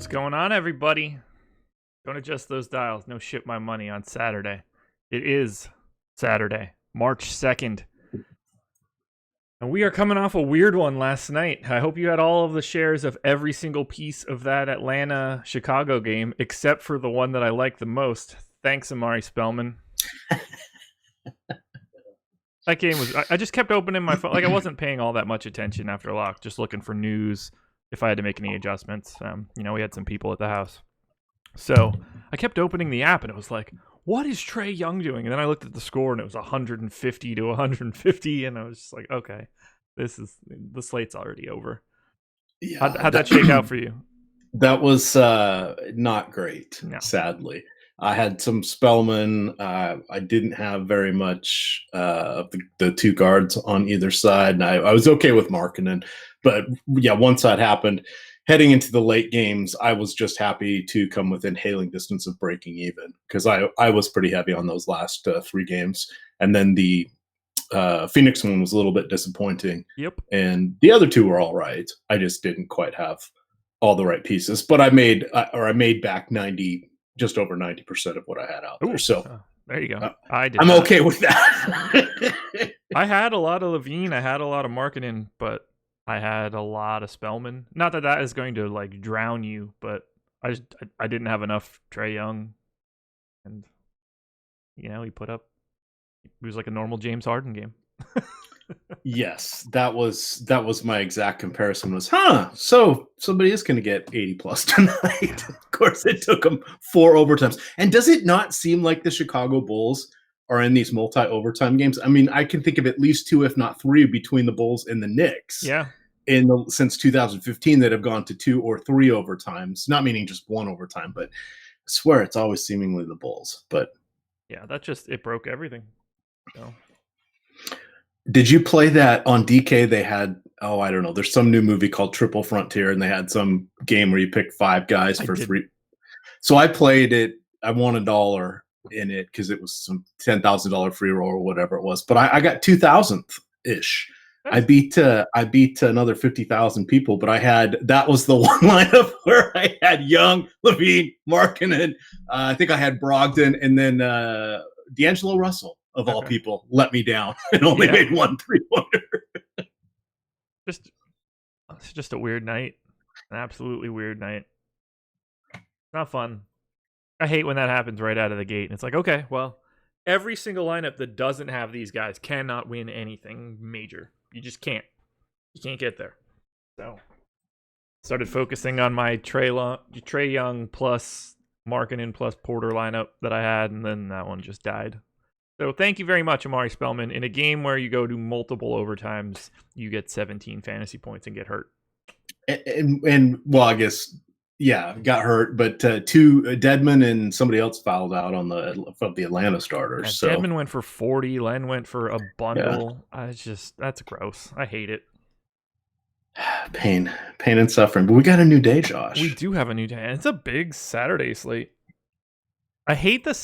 What's going on, everybody? Don't adjust those dials. No shit my money on Saturday. It is Saturday, March 2nd. And we are coming off a weird one last night. I hope you had all of the shares of every single piece of that Atlanta-Chicago game, except for the one that I like the most. Thanks, Amari Spellman. That game was... I just kept opening my phone. Like, I wasn't paying all that much attention after lock, just looking for news if I had to make any adjustments. We had some people at the house. So I kept opening the app, and it was like, what is Trey Young doing? And then I looked at the score, and it was 150 to 150, and I was just like, okay, the slate's already over. Yeah, How'd that shake out for you? That was not great, sadly. I had some Spellman. I didn't have very much of the two guards on either side, and I was okay with Markkanen. But, yeah, once that happened, heading into the late games, I was just happy to come within hailing distance of breaking even because I was pretty heavy on those last three games. And then the Phoenix one was a little bit disappointing. Yep. And the other two were all right. I just didn't quite have all the right pieces. But I made back just over 90% of what I had out there. So there you go. I'm okay with that. I had a lot of Levine. I had a lot of Markkanen, but I had a lot of Spellman. Not that is going to like drown you, but I didn't have enough Trey Young, and he put up. It was like a normal James Harden game. Yes, that was my exact comparison. Was so somebody is going to get 80 plus tonight. Of course, it took them 4 overtimes. And does it not seem like the Chicago Bulls are in these multi-overtime games? I mean, I can think of at least 2, if not 3, between the Bulls and the Knicks. Yeah. Since 2015 that have gone to 2 or 3 overtimes, not meaning just 1 overtime, but I swear it's always seemingly the Bulls. But yeah, it broke everything. So. Did you play that on DK? They had, I don't know. There's some new movie called Triple Frontier, and they had some game where you pick 5 guys for 3. So I played it. I won $1 in it because it was some $10,000 free roll or whatever it was. But I got 2,000th ish. I beat another 50,000 people, but that was the one lineup where I had Young, Levine, Markkanen. I think I had Brogdon, and then D'Angelo Russell of all people let me down and only made 1 3-pointer. It's just a weird night, an absolutely weird night. Not fun. I hate when that happens right out of the gate. And it's like, okay, well, every single lineup that doesn't have these guys cannot win anything major. You just can't. You can't get there. So, started focusing on my Trey Young plus Markkanen plus Porter lineup that I had, and then that one just died. So, thank you very much, Amari Spellman. In a game where you go to multiple overtimes, you get 17 fantasy points and get hurt. And well, I guess, yeah, got hurt, but 2 Dedmon and somebody else fouled out of the Atlanta starters. Yeah, so Dedmon went for 40. Len went for a bundle. Yeah. That's gross. I hate it. Pain and suffering. But we got a new day, Josh. We do have a new day, and it's a big Saturday slate. I hate that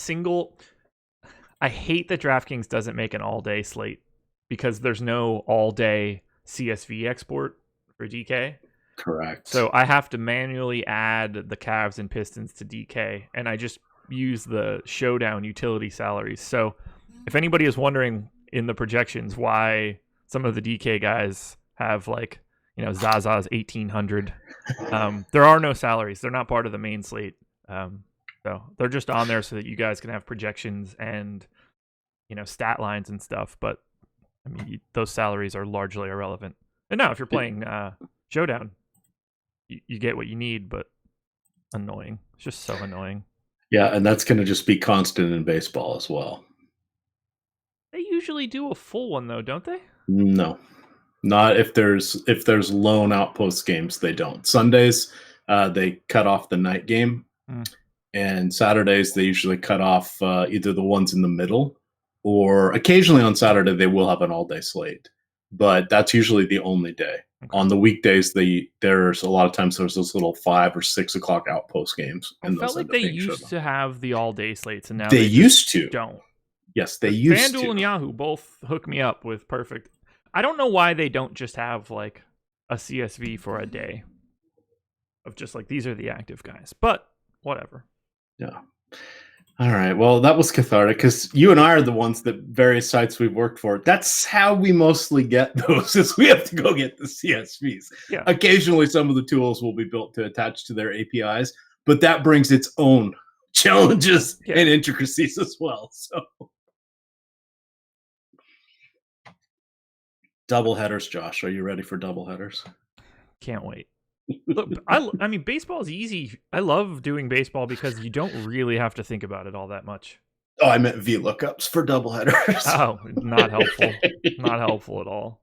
DraftKings doesn't make an all-day slate because there's no all-day CSV export for DK. Correct. So I have to manually add the Cavs and Pistons to DK, and I just use the Showdown utility salaries. So if anybody is wondering in the projections why some of the DK guys have Zaza's 1,800, there are no salaries. They're not part of the main slate. So they're just on there so that you guys can have projections and stat lines and stuff. But I mean, those salaries are largely irrelevant. And now if you're playing Showdown, you get what you need, but annoying. It's just so annoying. Yeah, and that's going to just be constant in baseball as well. They usually do a full one, though, don't they? No, not if there's lone outpost games. They don't. Sundays, they cut off the night game, and Saturdays they usually cut off either the ones in the middle, or occasionally on Saturday they will have an all-day slate. But that's usually the only day. Okay. On the weekdays, there's a lot of times there's those little 5 or 6 o'clock outpost games. I felt like they used to have the all-day slates, and now they used to. Don't. Yes, they used to. FanDuel and Yahoo both hook me up with perfect. I don't know why they don't just have like a CSV for a day. of just like, these are the active guys. But whatever. Yeah. All right. Well, that was cathartic because you and I are the ones that various sites we've worked for. That's how we mostly get those, is we have to go get the CSVs. Yeah. Occasionally, some of the tools will be built to attach to their APIs, but that brings its own challenges and intricacies as well. So, double headers, Josh. Are you ready for double headers? Can't wait. Look, I mean, baseball is easy. I love doing baseball because you don't really have to think about it all that much. Oh, I meant VLOOKUPs for doubleheaders. Oh, not helpful. Not helpful at all.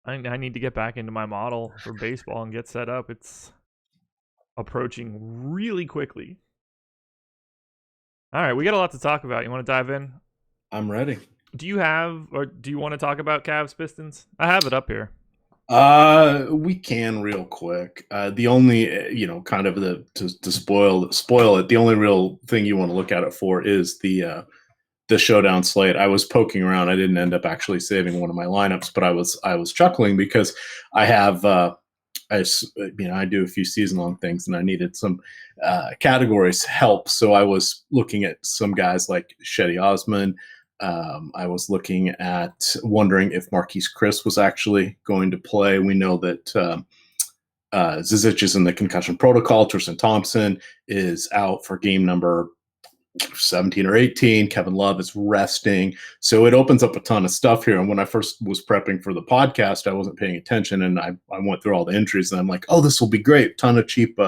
I need to get back into my model for baseball and get set up. It's approaching really quickly. All right, we got a lot to talk about. You want to dive in? I'm ready. Do you want to talk about Cavs Pistons? I have it up here. We can real quick. The only, kind of to spoil it. The only real thing you want to look at it for is the showdown slate. I was poking around. I didn't end up actually saving one of my lineups, but I was chuckling because I have, I do a few season long things and I needed some categories help. So I was looking at some guys like Shetty Osman. I was looking at wondering if Marquise Chris was actually going to play. We know that Zizic is in the concussion protocol. Tristan Thompson is out for game number 17 or 18. Kevin Love is resting. So it opens up a ton of stuff here. And when I first was prepping for the podcast, I wasn't paying attention. And I went through all the entries and I'm like, oh, this will be great. Ton of cheap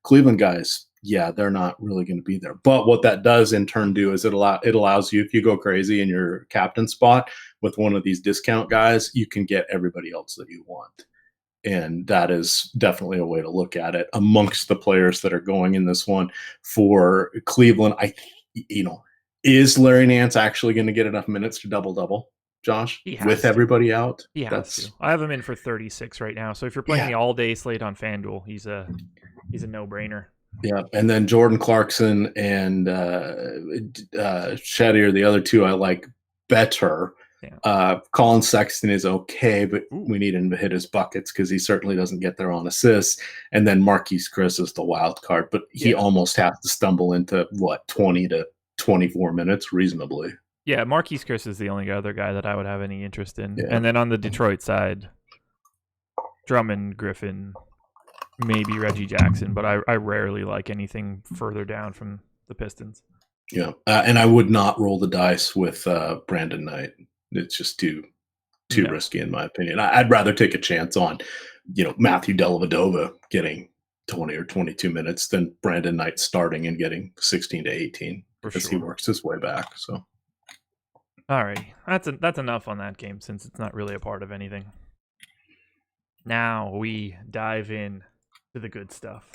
Cleveland guys. Yeah, they're not really going to be there. But what that does in turn do is it allows you, if you go crazy in your captain spot with one of these discount guys, you can get everybody else that you want. And that is definitely a way to look at it amongst the players that are going in this one for Cleveland. Is Larry Nance actually going to get enough minutes to double-double, Josh, with everybody out? He has to. I have him in for 36 right now. So if you're playing the all-day slate on FanDuel, he's a no-brainer. Yeah, and then Jordan Clarkson and Shetty are the other two I like better. Yeah. Colin Sexton is okay, but we need him to hit his buckets because he certainly doesn't get there on assists. And then Marquise Chris is the wild card, but he almost has to stumble into 20 to 24 minutes reasonably. Yeah, Marquise Chris is the only other guy that I would have any interest in. Yeah. And then on the Detroit side, Drummond, Griffin, maybe Reggie Jackson, but I rarely like anything further down from the Pistons. Yeah, and I would not roll the dice with Brandon Knight. It's just too risky in my opinion. I'd rather take a chance on, Matthew Dellavedova getting 20 or 22 minutes than Brandon Knight starting and getting 16 to 18 because he works his way back. So, all right, that's enough on that game since it's not really a part of anything. Now we dive in to the good stuff.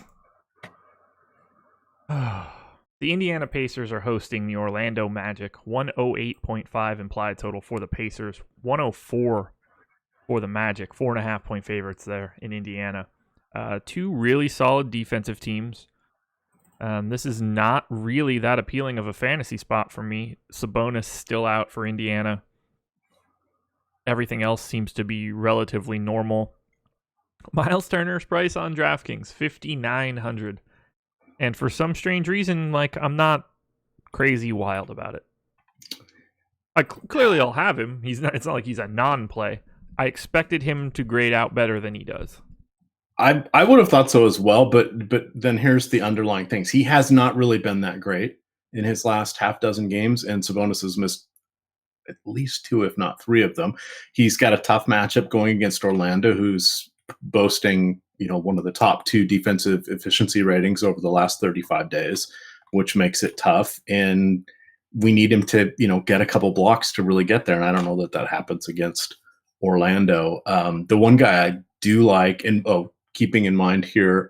The Indiana Pacers are hosting the Orlando Magic. 108.5 implied total for the Pacers. 104 for the Magic. 4.5-point favorites there in Indiana. Two really solid defensive teams. This is not really that appealing of a fantasy spot for me. Sabonis still out for Indiana. Everything else seems to be relatively normal. Miles Turner's price on DraftKings, $5,900. And for some strange reason, I'm not crazy wild about it. Clearly I'll have him. It's not like he's a non-play. I expected him to grade out better than he does. I would have thought so as well, but then here's the underlying things. He has not really been that great in his last half dozen games, and Sabonis has missed at least 2, if not 3 of them. He's got a tough matchup going against Orlando, who's boasting, one of the top 2 defensive efficiency ratings over the last 35 days, which makes it tough. And we need him to, get a couple blocks to really get there. And I don't know that happens against Orlando. The one guy I do like, and keeping in mind here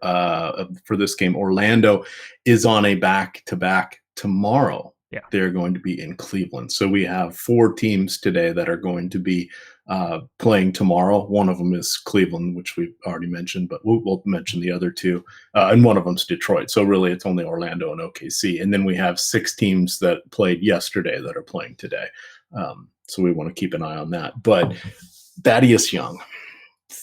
for this game, Orlando is on a back-to-back tomorrow. Yeah, they're going to be in Cleveland. So we have 4 teams today that are going to be playing tomorrow. One of them is Cleveland, which we've already mentioned, but we'll mention the other 2. And one of them's Detroit. So really it's only Orlando and OKC. And then we have 6 teams that played yesterday that are playing today. So we want to keep an eye on that. But Thaddeus Young,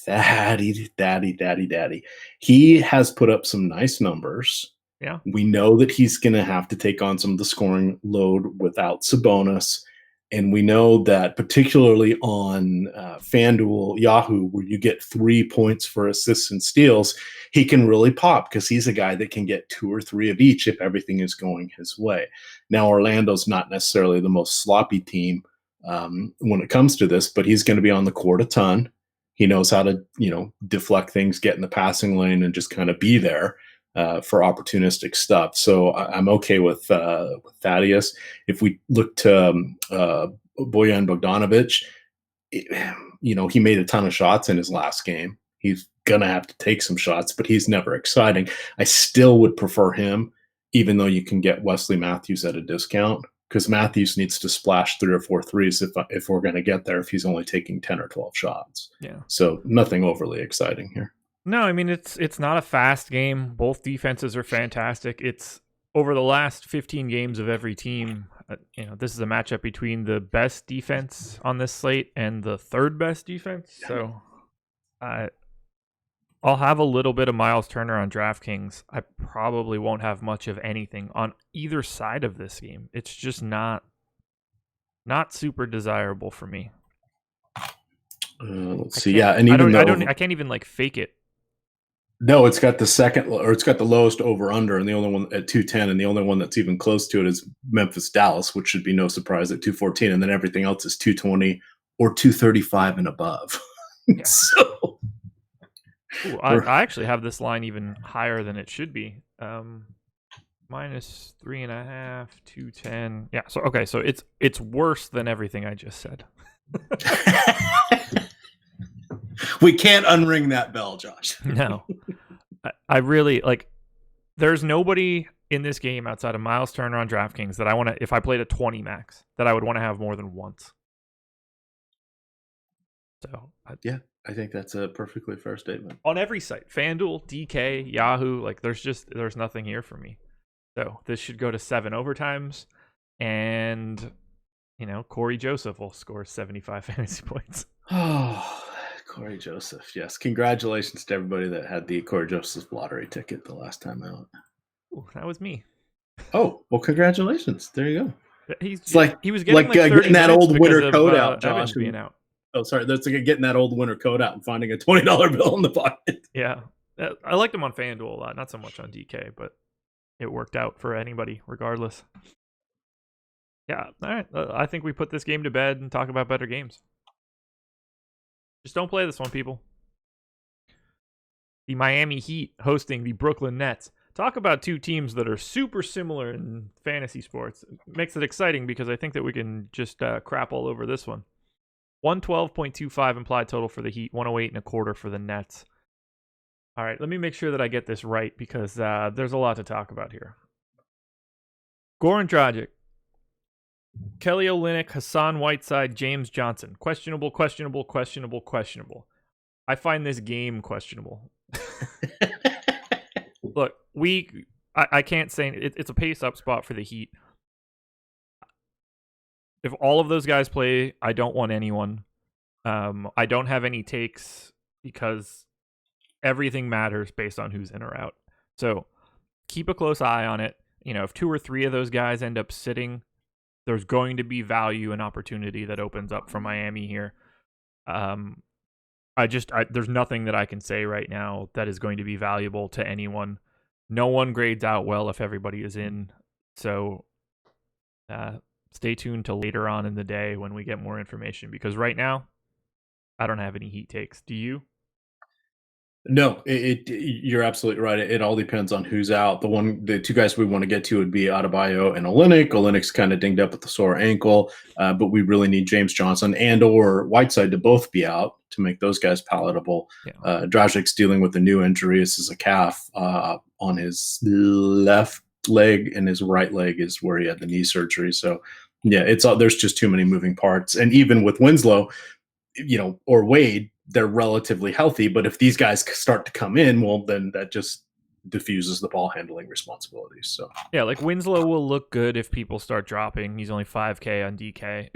Daddy. He has put up some nice numbers. Yeah. We know that he's going to have to take on some of the scoring load without Sabonis. And we know that particularly on FanDuel, Yahoo, where you get 3 points for assists and steals, he can really pop because he's a guy that can get 2 or 3 of each if everything is going his way. Now, Orlando's not necessarily the most sloppy team when it comes to this, but he's going to be on the court a ton. He knows how to, deflect things, get in the passing lane, and just kind of be there for opportunistic stuff. So I'm okay with Thaddeus. If we look to Bojan Bogdanovic, he made a ton of shots in his last game. He's going to have to take some shots, but he's never exciting. I still would prefer him, even though you can get Wesley Matthews at a discount, because Matthews needs to splash 3 or 4 threes if we're going to get there, if he's only taking 10 or 12 shots. Yeah. So nothing overly exciting here. No, I mean, it's not a fast game. Both defenses are fantastic. It's over the last 15 games of every team. This is a matchup between the best defense on this slate and the third best defense. So I'll have a little bit of Miles Turner on DraftKings. I probably won't have much of anything on either side of this game. It's just not super desirable for me. Let's see. Yeah, and even I can't even fake it. No, it's got the lowest over under, and the only one at 210, and the only one that's even close to it is Memphis Dallas, which should be no surprise at 214, and then everything else is 220 or 235 and above. Yeah. So ooh, I actually have this line even higher than it should be. Minus 3.5, 210. Yeah. So okay. So it's worse than everything I just said. We can't unring that bell, Josh. No. I really there's nobody in this game outside of Miles Turner on DraftKings that I want to, if I played a 20 max, that I would want to have more than once. So I think that's a perfectly fair statement. On every site, FanDuel, DK, Yahoo, there's nothing here for me. So this should go to 7 overtimes, and Corey Joseph will score 75 fantasy points. Oh, Corey Joseph, yes. Congratulations to everybody that had the Corey Joseph lottery ticket the last time out. Ooh, that was me. Oh, well, congratulations. There you go. He was getting getting that old winter coat out, Josh. Being out. Oh, sorry. That's like getting that old winter coat out and finding a $20 bill in the pocket. Yeah. I liked him on FanDuel a lot, not so much on DK, but it worked out for anybody regardless. Yeah. All right. I think we put this game to bed and talk about better games. Just don't play this one, people. The Miami Heat hosting the Brooklyn Nets. Talk about two teams that are super similar in fantasy sports. It makes it exciting because I think that we can just crap all over this one. 112.25 implied total for the Heat, 108.25 for the Nets. All right, let me make sure that I get this right because there's a lot to talk about here. Goran Dragic, Kelly Olynyk, Hassan Whiteside, James Johnson. Questionable. I find this game questionable. Look, I can't say it's a pace-up spot for the Heat. If all of those guys play, I don't want anyone. I don't have any takes because everything matters based on who's in or out. So keep a close eye on it. If 2 or 3 of those guys end up sitting, there's going to be value and opportunity that opens up for Miami here. There's nothing that I can say right now that is going to be valuable to anyone. No one grades out well if everybody is in. So stay tuned till later on in the day when we get more information, because right now I don't have any Heat takes. Do you? No, you're absolutely right. It all depends on who's out. The 2 guys we want to get to would be Adebayo and Olynyk. Olynyk's kind of dinged up with the sore ankle, but we really need James Johnson and or Whiteside to both be out to make those guys palatable. Yeah. Dragic's dealing with a new injury. This is a calf on his left leg, and his right leg is where he had the knee surgery. So yeah, there's just too many moving parts. And even with Winslow, or Wade, they're relatively healthy, but if these guys start to come in, well, then that just diffuses the ball handling responsibilities. So yeah, Winslow will look good if people start dropping. He's only 5K on DK.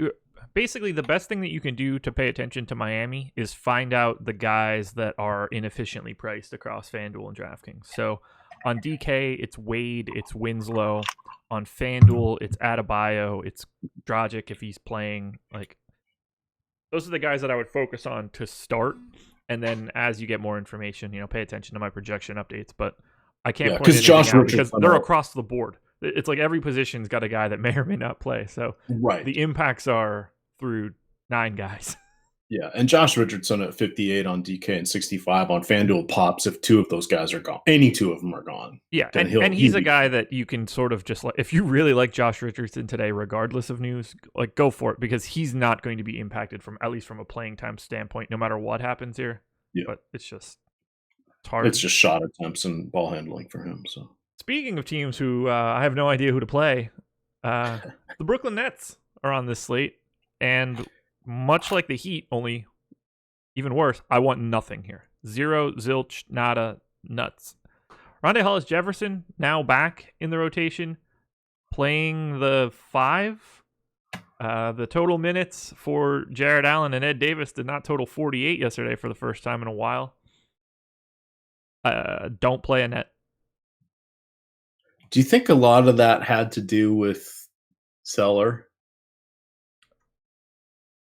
basically the best thing that you can do to pay attention to Miami is find out the guys that are inefficiently priced across FanDuel and DraftKings. So on DK, it's Wade, it's Winslow. On FanDuel, it's Adebayo, it's Dragic if he's playing. Like, those are the guys that I would focus on to start. And then as you get more information, pay attention to my projection updates. But I can't point anything out because they're across the board. It's like every position's got a guy that may or may not play. So the impacts are through 9 guys. Yeah, and Josh Richardson at 58 on DK and 65 on FanDuel pops if 2 of those guys are gone. Any 2 of them are gone. Yeah, and he's a guy that you can sort of just like, if you really like Josh Richardson today, regardless of news, like go for it because he's not going to be impacted from, at least from a playing time standpoint, no matter what happens here. Yeah. But it's hard. It's just shot attempts and ball handling for him. So speaking of teams who I have no idea who to play, the Brooklyn Nets are on this slate, and much like the Heat, only even worse, I want nothing here. 0, zilch, nada, nuts. Rondae Hollis-Jefferson now back in the rotation, playing the 5. The total minutes for Jared Allen and Ed Davis did not total 48 yesterday for the first time in a while. Don't play a net. Do you think a lot of that had to do with Seller?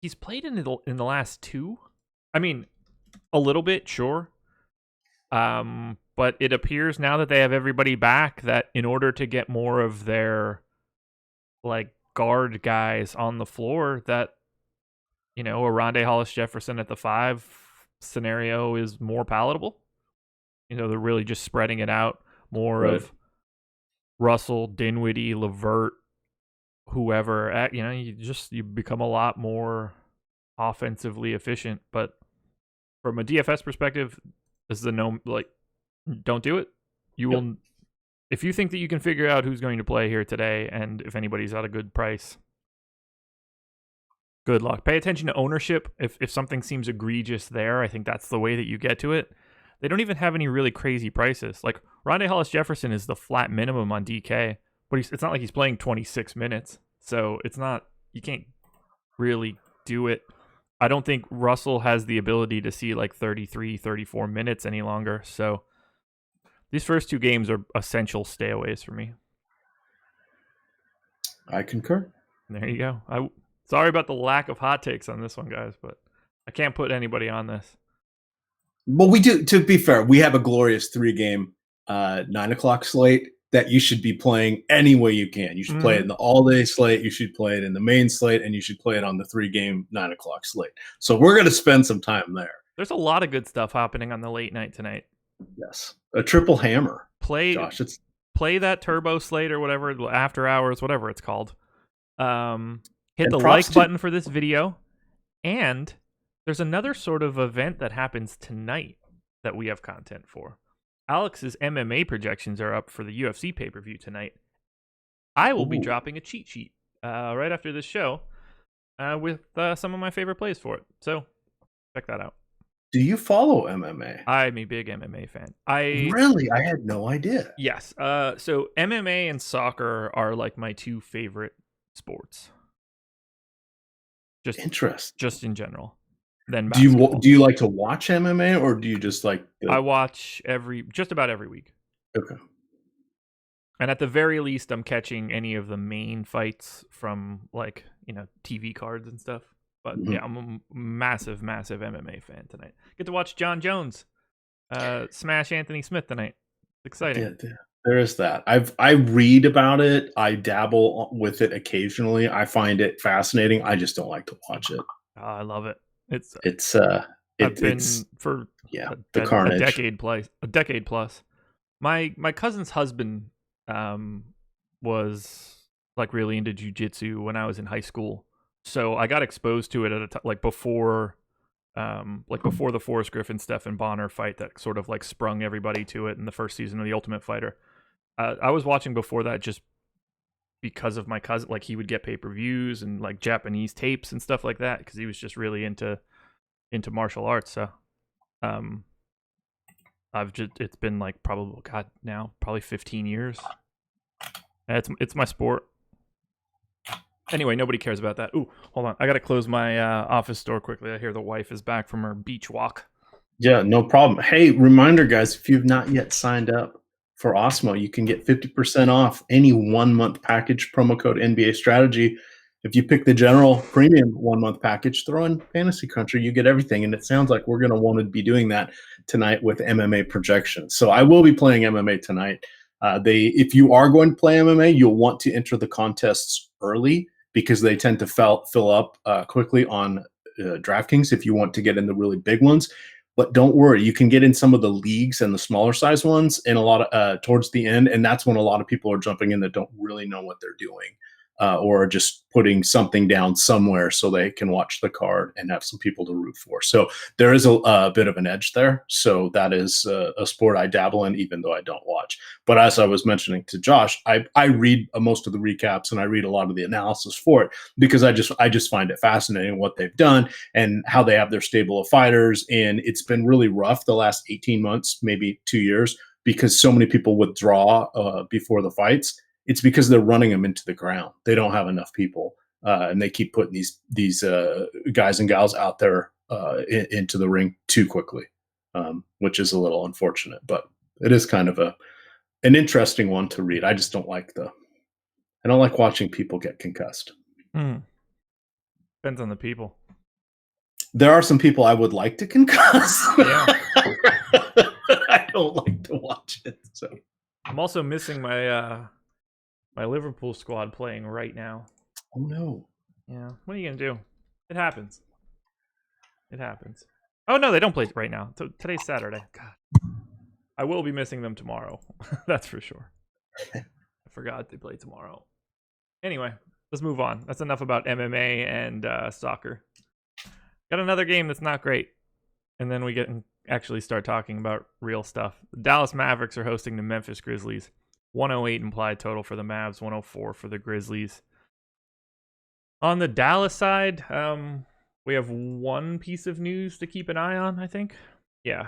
He's played in the last 2. I mean, a little bit, sure. But it appears now that they have everybody back that in order to get more of their like guard guys on the floor, that a Rondae Hollis-Jefferson at the 5 scenario is more palatable. They're really just spreading it out more of Russell, Dinwiddie, LeVert, whoever. You become a lot more offensively efficient. But from a DFS perspective, this is a no. Like, don't do it. You will. If you think that you can figure out who's going to play here today, and if anybody's at a good price, good luck. Pay attention to ownership. If something seems egregious there, I think that's the way that you get to it. They don't even have any really crazy prices. Like, Rondae Hollis-Jefferson is the flat minimum on DK, but it's not like he's playing 26 minutes. So it's not, you can't really do it. I don't think Russell has the ability to see like 33, 34 minutes any longer. So these first 2 games are essential stayaways for me. I concur. There you go. Sorry about the lack of hot takes on this one, guys, but I can't put anybody on this. Well, we do. To be fair, we have a glorious 3-game 9:00 slate that you should be playing any way you can. You should play it in the all-day slate. You should play it in the main slate, and you should play it on the 3-game 9:00 slate. So we're going to spend some time there. There's a lot of good stuff happening on the late night tonight. Yes, a triple hammer. Play that turbo slate or whatever, after hours, whatever it's called. Hit the like button for this video, and there's another sort of event that happens tonight that we have content for. Alex's MMA projections are up for the UFC pay-per-view tonight. I will be dropping a cheat sheet right after this show with some of my favorite plays for it. So check that out. Do you follow MMA? I'm a big MMA fan. Really? I had no idea. Yes. So MMA and soccer are like my 2 favorite sports. Just in general. Then do you like to watch MMA or do you just like? I watch just about every week. Okay. And at the very least, I'm catching any of the main fights from like TV cards and stuff. But yeah, I'm a massive, massive MMA fan tonight. Get to watch John Jones smash Anthony Smith tonight. It's exciting. Yeah, there is that. I read about it. I dabble with it occasionally. I find it fascinating. I just don't like to watch it. Oh, I love it. I've been for the carnage. A decade plus. My cousin's husband was like really into jiu-jitsu when I was in high school. So I got exposed to it at a time before the Forrest Griffin Stephan Bonner fight that sort of like sprung everybody to it in the first season of The Ultimate Fighter. I was watching before that just because of my cousin. Like, he would get pay-per-views and like Japanese tapes and stuff like that because he was just really into martial arts. So it's been like probably 15 years. It's my sport. Anyway, nobody cares about that. Ooh, hold on. I got to close my office door quickly. I hear the wife is back from her beach walk. Yeah, no problem. Hey, reminder, guys, if you've not yet signed up for Osmo, you can get 50% off any 1-month package, promo code NBA Strategy. If you pick the general premium 1-month package, throw in Fantasy Country, you get everything. And it sounds like we're going to want to be doing that tonight with MMA projections. So I will be playing MMA tonight. If you are going to play MMA, you'll want to enter the contests early because they tend to fill up quickly on DraftKings if you want to get in the really big ones. But don't worry, you can get in some of the leagues and the smaller size ones and a lot of towards the end, and that's when a lot of people are jumping in that don't really know what they're doing, or just putting something down somewhere so they can watch the card and have some people to root for. So there is a bit of an edge there. So that is a sport I dabble in, even though I don't watch. But as I was mentioning to Josh, I read most of the recaps and I read a lot of the analysis for it because I just find it fascinating what they've done and how they have their stable of fighters. And it's been really rough the last 18 months, maybe 2 years, because so many people withdraw before the fights. It's because they're running them into the ground. They don't have enough people, and they keep putting these guys and gals out there into the ring too quickly, which is a little unfortunate. But it is kind of an interesting one to read. I just don't like watching people get concussed. Depends on the people. There are some people I would like to concuss. Yeah. I don't like to watch it. So I'm also missing my my Liverpool squad playing right now. Oh no. Yeah. What are you gonna do? It happens. Oh no, they don't play right now. Today's Saturday. God. I will be missing them tomorrow. That's for sure. I forgot they play tomorrow. Anyway, let's move on. That's enough about MMA and soccer. Got another game that's not great. And then we get and actually start talking about real stuff. The Dallas Mavericks are hosting the Memphis Grizzlies. 108 implied total for the Mavs, 104 for the Grizzlies. On the Dallas side, we have one piece of news to keep an eye on, I think. Yeah.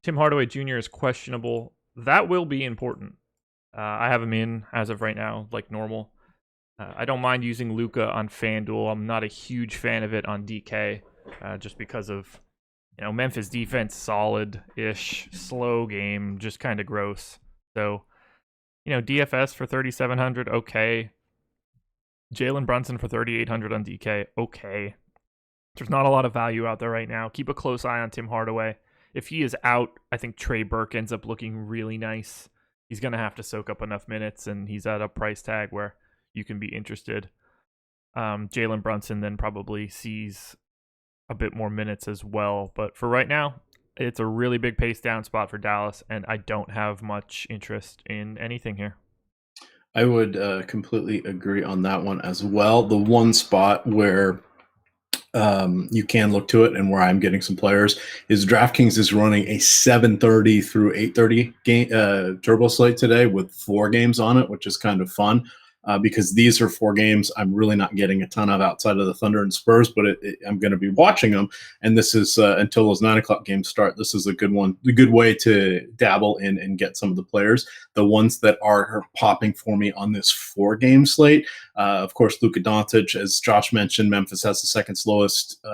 Tim Hardaway Jr. is questionable. That will be important. I have him in as of right now, like normal. I don't mind using Luka on FanDuel. I'm not a huge fan of it on DK, just because of, Memphis defense, solid-ish, slow game, just kind of gross. So, DFS for 3,700, okay. Jalen Brunson for 3,800 on DK, okay. There's not a lot of value out there right now. Keep a close eye on Tim Hardaway. If he is out, I think Trey Burke ends up looking really nice. He's going to have to soak up enough minutes, and he's at a price tag where you can be interested. Jalen Brunson then probably sees a bit more minutes as well. But for right now, it's a really big pace down spot for Dallas, and I don't have much interest in anything here. I would completely agree on that one as well. The one spot where you can look to it and where I'm getting some players is DraftKings is running a 7:30 through 8:30 game turbo slate today with 4 games on it, which is kind of fun. Because these are 4 games I'm really not getting a ton of outside of the Thunder and Spurs, but I'm going to be watching them. And this is until those 9 o'clock games start. This is a good one, a good way to dabble in and get some of the players. The ones that are popping for me on this 4-game slate, of course, Luka Doncic, as Josh mentioned, Memphis has the second slowest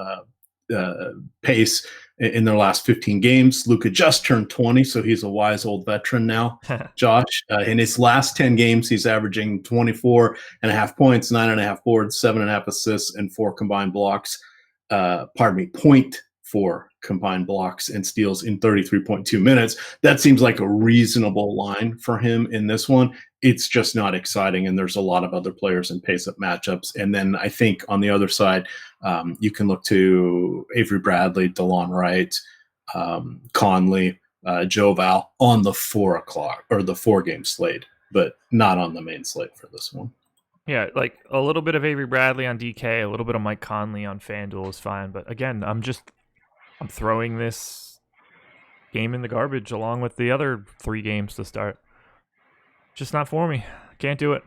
pace in their last 15 games. Luka just turned 20, so he's a wise old veteran now. Josh, in his last 10 games, he's averaging 24.5 points, 9.5 boards, 7.5 assists, and 4 combined blocks. 0.4 combined blocks and steals in 33.2 minutes. That seems like a reasonable line for him in this one. It's just not exciting, and there's a lot of other players in pace-up matchups. And then I think on the other side, you can look to Avery Bradley, DeLon Wright, Conley, Joe Val on the 4 o'clock or the 4-game slate, but not on the main slate for this one. Yeah, like a little bit of Avery Bradley on DK, a little bit of Mike Conley on FanDuel is fine. But again, I'm throwing this game in the garbage along with the other 3 games to start. Just not for me. Can't do it.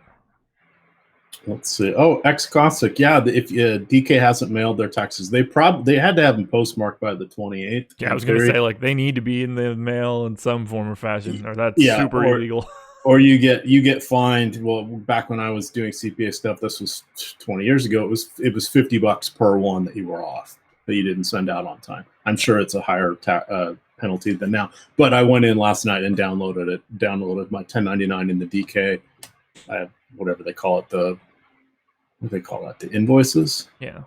Let's see. Oh, ex-Cossack. Yeah, if DK hasn't mailed their taxes, they had to have them postmarked by the 28th. Yeah, I was going to say, like, they need to be in the mail in some form or fashion, or that's super illegal. Or you get fined. Well, back when I was doing CPA stuff, this was 20 years ago. It was $50 per one that you were off, that you didn't send out on time. I'm sure it's a higher penalty than now. But I went in last night and downloaded my 1099 in the DK, whatever they call it, the invoices. Yeah.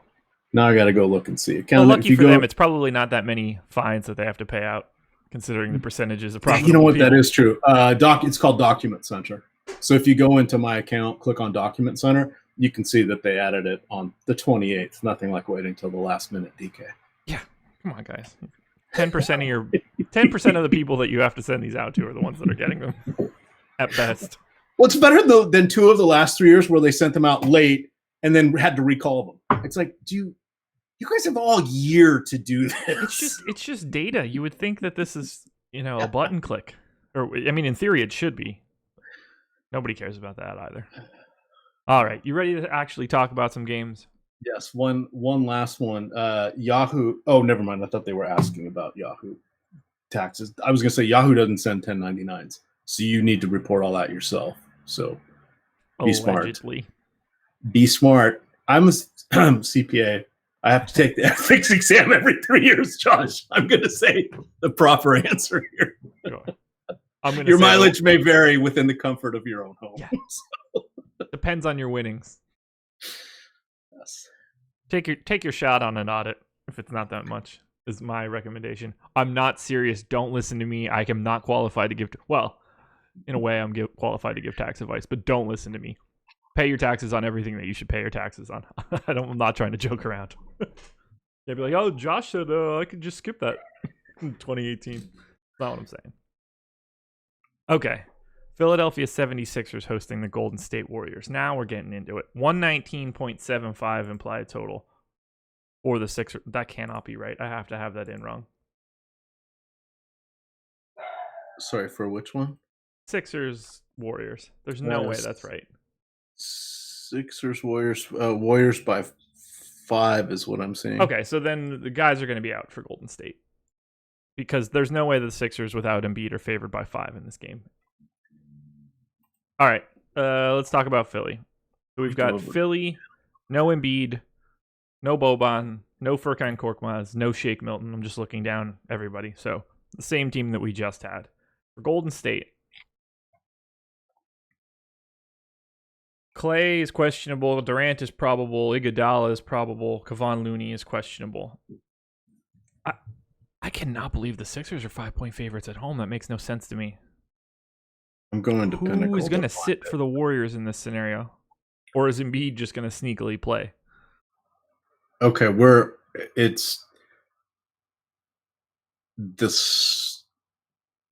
Now I got to go look and see. Well, lucky for them, it's probably not that many fines that they have to pay out, considering the percentages of profit. You know what? People. That is true. It's called Document Center. So if you go into my account, click on Document Center, you can see that they added it on the 28th. Nothing like waiting till the last minute, DK. Yeah, come on, guys. 10% of the people that you have to send these out to are the ones that are getting them at best. Well, it's better though than 2 of the last 3 years where they sent them out late and then had to recall them. It's like, you guys have all year to do this. It's just data. You would think that this is, a button click. Or, I mean, in theory, it should be. Nobody cares about that either. All right. You ready to actually talk about some games? Yes. One last one. Yahoo. Oh, never mind. I thought they were asking about Yahoo taxes. I was going to say Yahoo doesn't send 1099s. So you need to report all that yourself. So be Allegedly. Smart. Be smart. I'm a CPA. I have to take the ethics exam every 3 years, Josh. I'm going to say the proper answer here. Sure. Your mileage may vary within the comfort of your own home. Yeah. Depends on your winnings. Yes. Take your shot on an audit if it's not that much, is my recommendation. I'm not serious. Don't listen to me. I am not qualified to give... in a way, I'm qualified to give tax advice, but don't listen to me. Pay your taxes on everything that you should pay your taxes on. I'm not trying to joke around. They'd be like, oh, Josh said I could just skip that in 2018. That's not what I'm saying. Okay. Philadelphia 76ers hosting the Golden State Warriors. Now we're getting into it. 119.75 implied total for the Sixers. That cannot be right. I have to have that in wrong. Sorry, for which one? Sixers Warriors. There's no way that's right. Sixers Warriors. Warriors by 5 is what I'm saying. Okay, so then the guys are going to be out for Golden State because there's no way the Sixers without Embiid are favored by 5 in this game. All right, let's talk about Philly. So we've got Philly, no Embiid, no Boban, no Furkan Korkmaz, no Shake Milton. I'm just looking down everybody. So the same team that we just had. For Golden State, Clay is questionable. Durant is probable. Iguodala is probable. Kevon Looney is questionable. I cannot believe the Sixers are 5-point favorites at home. That makes no sense to me. I'm going to Pinnacle. Who is going to sit for the Warriors in this scenario? Or is Embiid just going to sneakily play? Okay, it's this.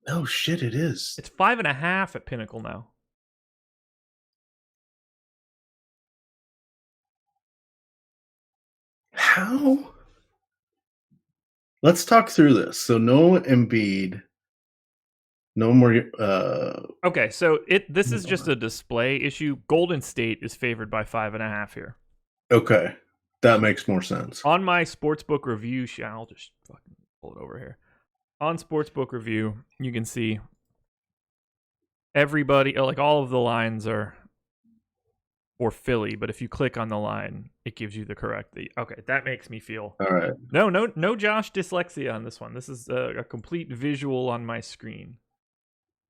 Oh shit! It is. It's 5.5 at Pinnacle now. How? Let's talk through this. So no Embiid, no more. Okay, so this is just a display issue. Golden State is favored by 5.5 here. Okay, that makes more sense. On my Sportsbook review sheet, I'll just fucking pull it over here. On Sportsbook review, you can see everybody, like all of the lines are for Philly, but if you click on the line, it gives you the correct. Okay, that makes me feel. All right. No Josh dyslexia on this one. This is a complete visual on my screen.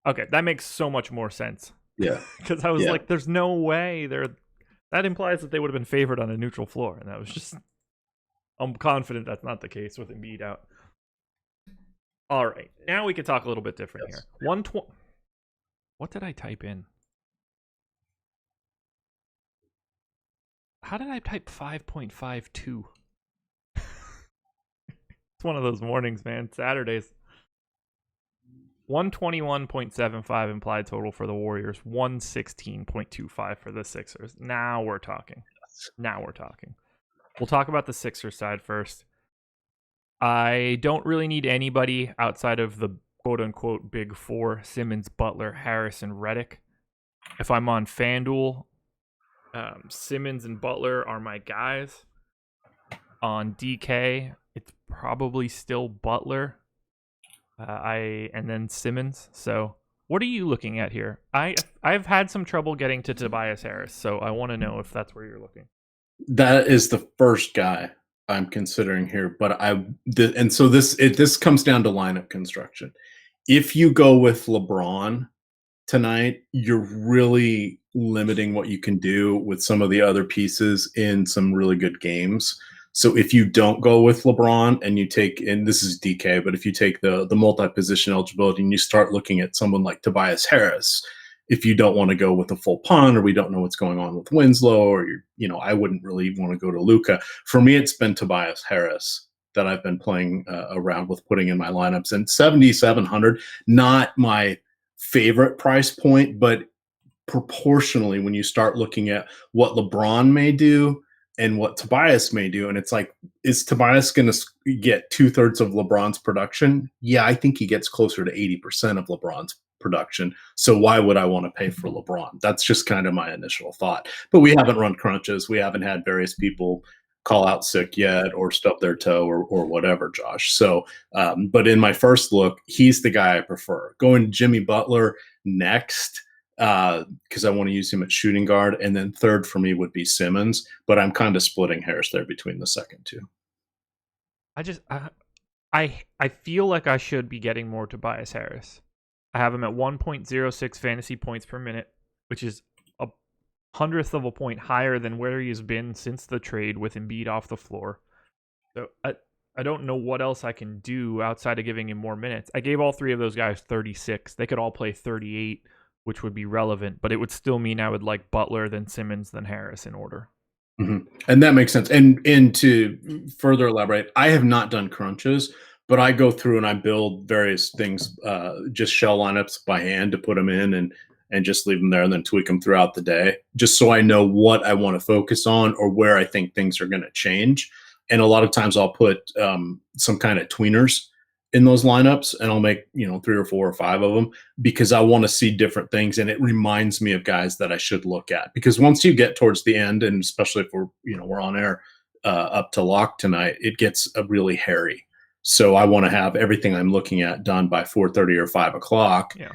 Okay, that makes so much more sense. Yeah. Because I was like, there's no way that implies that they would have been favored on a neutral floor, and that was just. I'm confident that's not the case with Embiid out. All right, now we can talk a little bit different here. 120. What did I type in? How did I type 5.52? It's one of those mornings, man. Saturdays. 121.75 implied total for the Warriors. 116.25 for the Sixers. Now we're talking. We'll talk about the Sixers side first. I don't really need anybody outside of the quote-unquote big four, Simmons, Butler, Harris, and Redick. If I'm on FanDuel, Simmons and Butler are my guys. On DK, it's probably still Butler, and then Simmons. So What are you looking at here? I've had some trouble getting to Tobias Harris, so I want to know if that's where you're looking. That is the first guy I'm considering here, but this comes down to lineup construction. If you go with LeBron tonight, you're really limiting what you can do with some of the other pieces in some really good games. So if you don't go with LeBron and you take, and this is DK, but if you take the multi-position eligibility and you start looking at someone like Tobias Harris, if you don't want to go with a full punt, or we don't know what's going on with Winslow, or I wouldn't really want to go to Luka. For me, it's been Tobias Harris that I've been playing around with, putting in my lineups, and 7,700, not my favorite price point, but proportionally, when you start looking at what LeBron may do and what Tobias may do, and it's like, is Tobias going to get 2/3 of LeBron's production? Yeah, I think he gets closer to 80% of LeBron's production. So why would I want to pay for LeBron? That's just kind of my initial thought. But we haven't run crunches. We haven't had various people call out sick yet or stub their toe or whatever, Josh. So, but in my first look, he's the guy I prefer. Going to Jimmy Butler next, because I want to use him at shooting guard, and then third for me would be Simmons, but I'm kind of splitting hairs there between the second two. I feel like I should be getting more Tobias Harris. I have him at 1.06 fantasy points per minute, which is a 100th of a point higher than where he has been since the trade with Embiid off the floor. So I don't know what else I can do outside of giving him more minutes. I gave all three of those guys 36. They could all play 38, which would be relevant, but it would still mean I would like Butler, then Simmons, then Harris in order. Mm-hmm. And that makes sense. And to further elaborate, I have not done crunches, but I go through and I build various things, just shell lineups by hand to put them in and just leave them there and then tweak them throughout the day, just so I know what I want to focus on or where I think things are going to change. And a lot of times I'll put some kind of tweeners in those lineups, and I'll make 3 or 4 or 5 of them because I want to see different things, and it reminds me of guys that I should look at. Because once you get towards the end, and especially if we're on air up to lock tonight, it gets really hairy. So I want to have everything I'm looking at done by 4:30 or 5 o'clock. Yeah.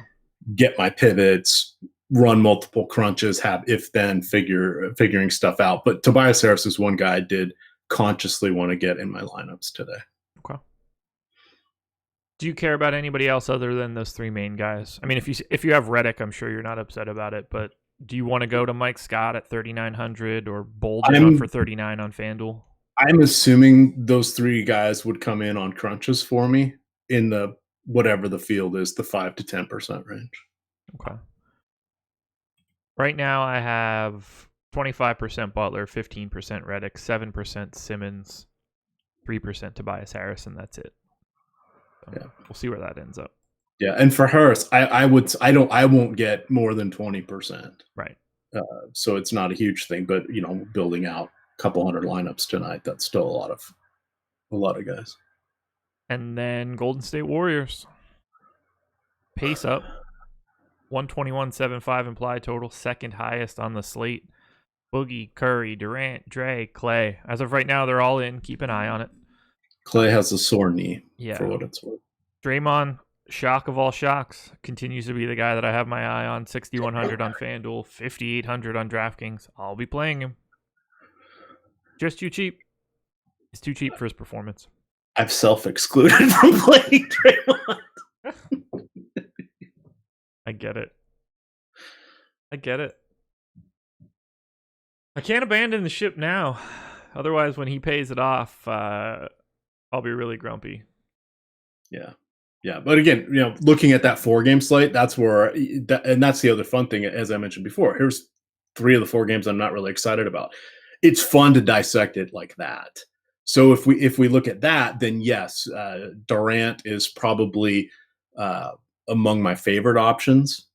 Get my pivots, run multiple crunches, have if-then figuring stuff out. But Tobias Harris is one guy I did consciously want to get in my lineups today. Okay. Do you care about anybody else other than those three main guys? I mean, if you have Redick, I'm sure you're not upset about it, but do you want to go to Mike Scott at 3,900 or Bolden for 39 on FanDuel? I'm assuming those three guys would come in on crunches for me in the whatever the field is, the 5 to 10% range. Okay. Right now I have 25% Butler, 15% Redick, 7% Simmons, 3% Tobias Harris, and that's it. So yeah, we'll see where that ends up. Yeah, and for Harris, I won't get more than 20%. Right. So it's not a huge thing, but building out a couple hundred lineups tonight, that's still a lot of guys. And then Golden State Warriors. Pace up. 121.75 implied total, second highest on the slate. Boogie, Curry, Durant, Dre, Clay. As of right now, they're all in. Keep an eye on it. Clay has a sore knee, yeah, for what it's worth. Draymond, shock of all shocks, continues to be the guy that I have my eye on. 6,100 on FanDuel, 5,800 on DraftKings. I'll be playing him. Just too cheap. It's too cheap for his performance. I've self-excluded from playing Draymond. I get it. I can't abandon the ship now. Otherwise, when he pays it off, I'll be really grumpy. Yeah. But again, looking at that 4-game slate, that's where, and that's the other fun thing, as I mentioned before. Here's 3 of the 4 games I'm not really excited about. It's fun to dissect it like that. So if we look at that, then yes, Durant is probably among my favorite options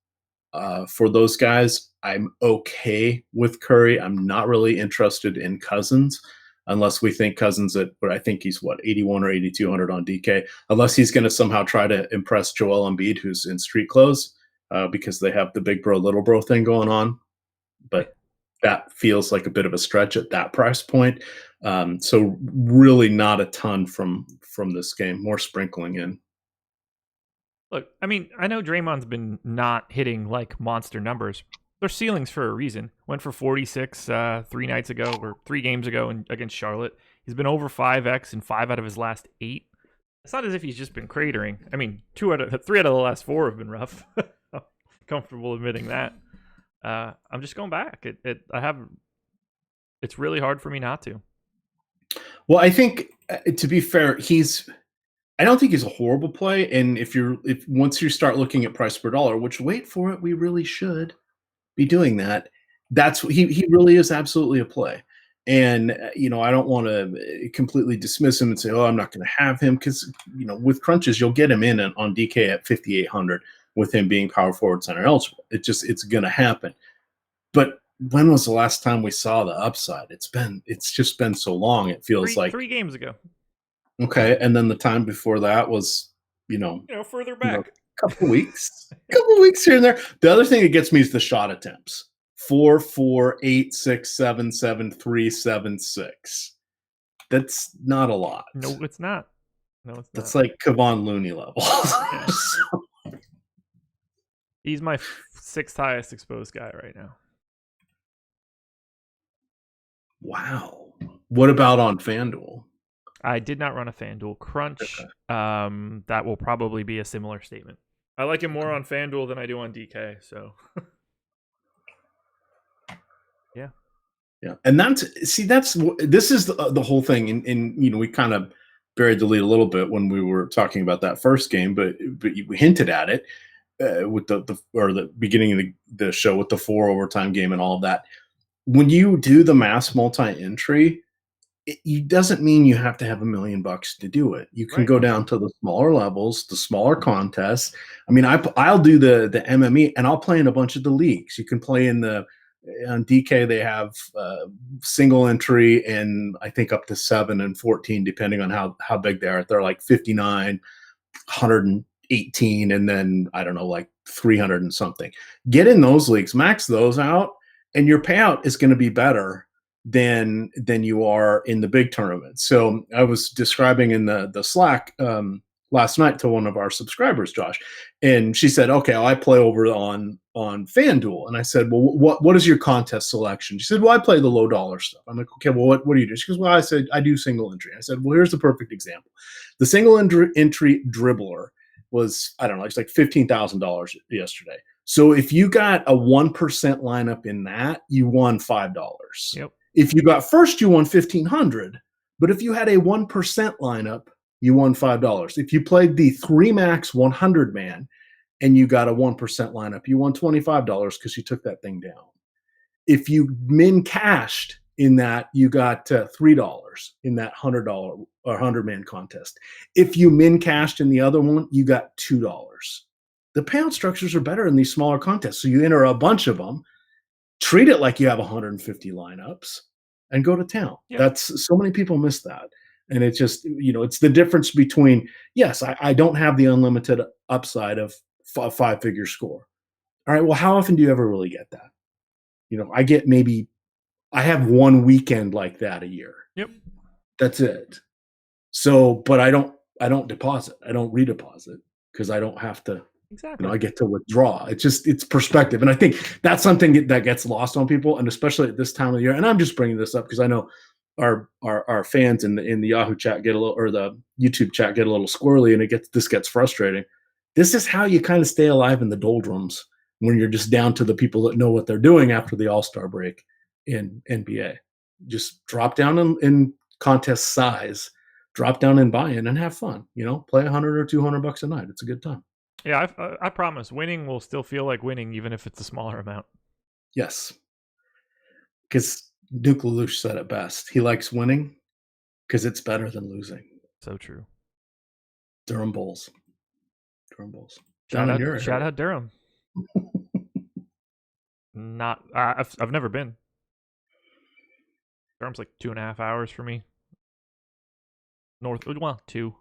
for those guys. I'm okay with Curry. I'm not really interested in Cousins unless we think Cousins but I think he's 81 or 8,200 on DK, unless he's going to somehow try to impress Joel Embiid, who's in street clothes, because they have the big bro, little bro thing going on. But that feels like a bit of a stretch at that price point. So really not a ton from this game, more sprinkling in. Look, I mean, I know Draymond's been not hitting like monster numbers. Their ceilings for a reason. Went for 46 3 games ago against Charlotte. He's been over 5x in 5 out of his last 8. It's not as if he's just been cratering. I mean, 3 out of the last 4 have been rough. I'm comfortable admitting that. I'm just going back. It's really hard for me not to. Well, I think to be fair, I don't think he's a horrible play. And if once you start looking at price per dollar, which wait for it, we really should be doing that. He really is absolutely a play. And I don't want to completely dismiss him and say, oh, I'm not going to have him, because with crunches you'll get him in on DK at 5,800 with him being power forward center eligible. It's going to happen. But when was the last time we saw the upside? It's just been so long. It feels like 3 games ago. Okay, and then the time before that was, further back. A couple weeks here and there. The other thing that gets me is the shot attempts. 4, 4, 8, 6, 7, 7, 3, 7, 6. That's not a lot. No, it's not. That's like Kevon Looney level. He's my 6th highest exposed guy right now. Wow. What about on FanDuel? I did not run a FanDuel crunch. Okay. That will probably be a similar statement. I like him more on FanDuel than I do on DK. So, yeah. And this is the whole thing. And we kind of buried the lead a little bit when we were talking about that first game, but we hinted at it with the beginning of the show with the 4 overtime game and all of that. When you do the mass multi-entry, it doesn't mean you have to have $1 million to do it. You can go down to the smaller levels, the smaller contests. I mean, I'll do the MME, and I'll play in a bunch of the leagues. You can play on DK. They have single entry, and I think up to 7 and 14, depending on how big they are. They're like 59, 118, and then I don't know, like 300 and something. Get in those leagues, max those out, and your payout is going to be better than you are in the big tournaments. So I was describing in the Slack last night to one of our subscribers, Josh, and she said, okay, I play over on FanDuel. And I said, well, what is your contest selection? She said, well, I play the low dollar stuff. I'm like, okay, well, what do you do? She goes, well, I said, I do single entry. I said, well, here's the perfect example. The single entry dribbler was, I don't know, it's like $15,000 yesterday. So if you got a 1% lineup in that, you won $5. Yep. If you got first, you won $1,500. But if you had a 1% lineup, you won $5. If you played the 3 max 100 man and you got a 1% lineup, you won $25 because you took that thing down. If you min cashed in that, you got $3 in that $100 or 100 man contest. If you min cashed in the other one, you got $2. The payout structures are better in these smaller contests. So you enter a bunch of them, treat it like you have 150 lineups, and go to town. Yep. That's so many people miss that. And it's just, it's the difference between, yes, I don't have the unlimited upside of a 5-figure score. All right, well, how often do you ever really get that? I have one weekend like that a year. Yep. That's it. So, but I don't deposit. I don't redeposit because I don't have to. Exactly. I get to withdraw. It's perspective. And I think that's something that gets lost on people, and especially at this time of the year. And I'm just bringing this up because I know our fans in the Yahoo chat or the YouTube chat get a little squirrely, and this gets frustrating. This is how you kind of stay alive in the doldrums when you're just down to the people that know what they're doing after the All-Star break in NBA. Just drop down in contest size, drop down in buy-in, and have fun. Play $100 or $200 a night. It's a good time. Yeah, I promise. Winning will still feel like winning, even if it's a smaller amount. Yes. Because Duke Lelouch said it best. He likes winning because it's better than losing. So true. Durham Bulls. Shout out Durham. I've never been. Durham's like 2.5 hours for me. 2.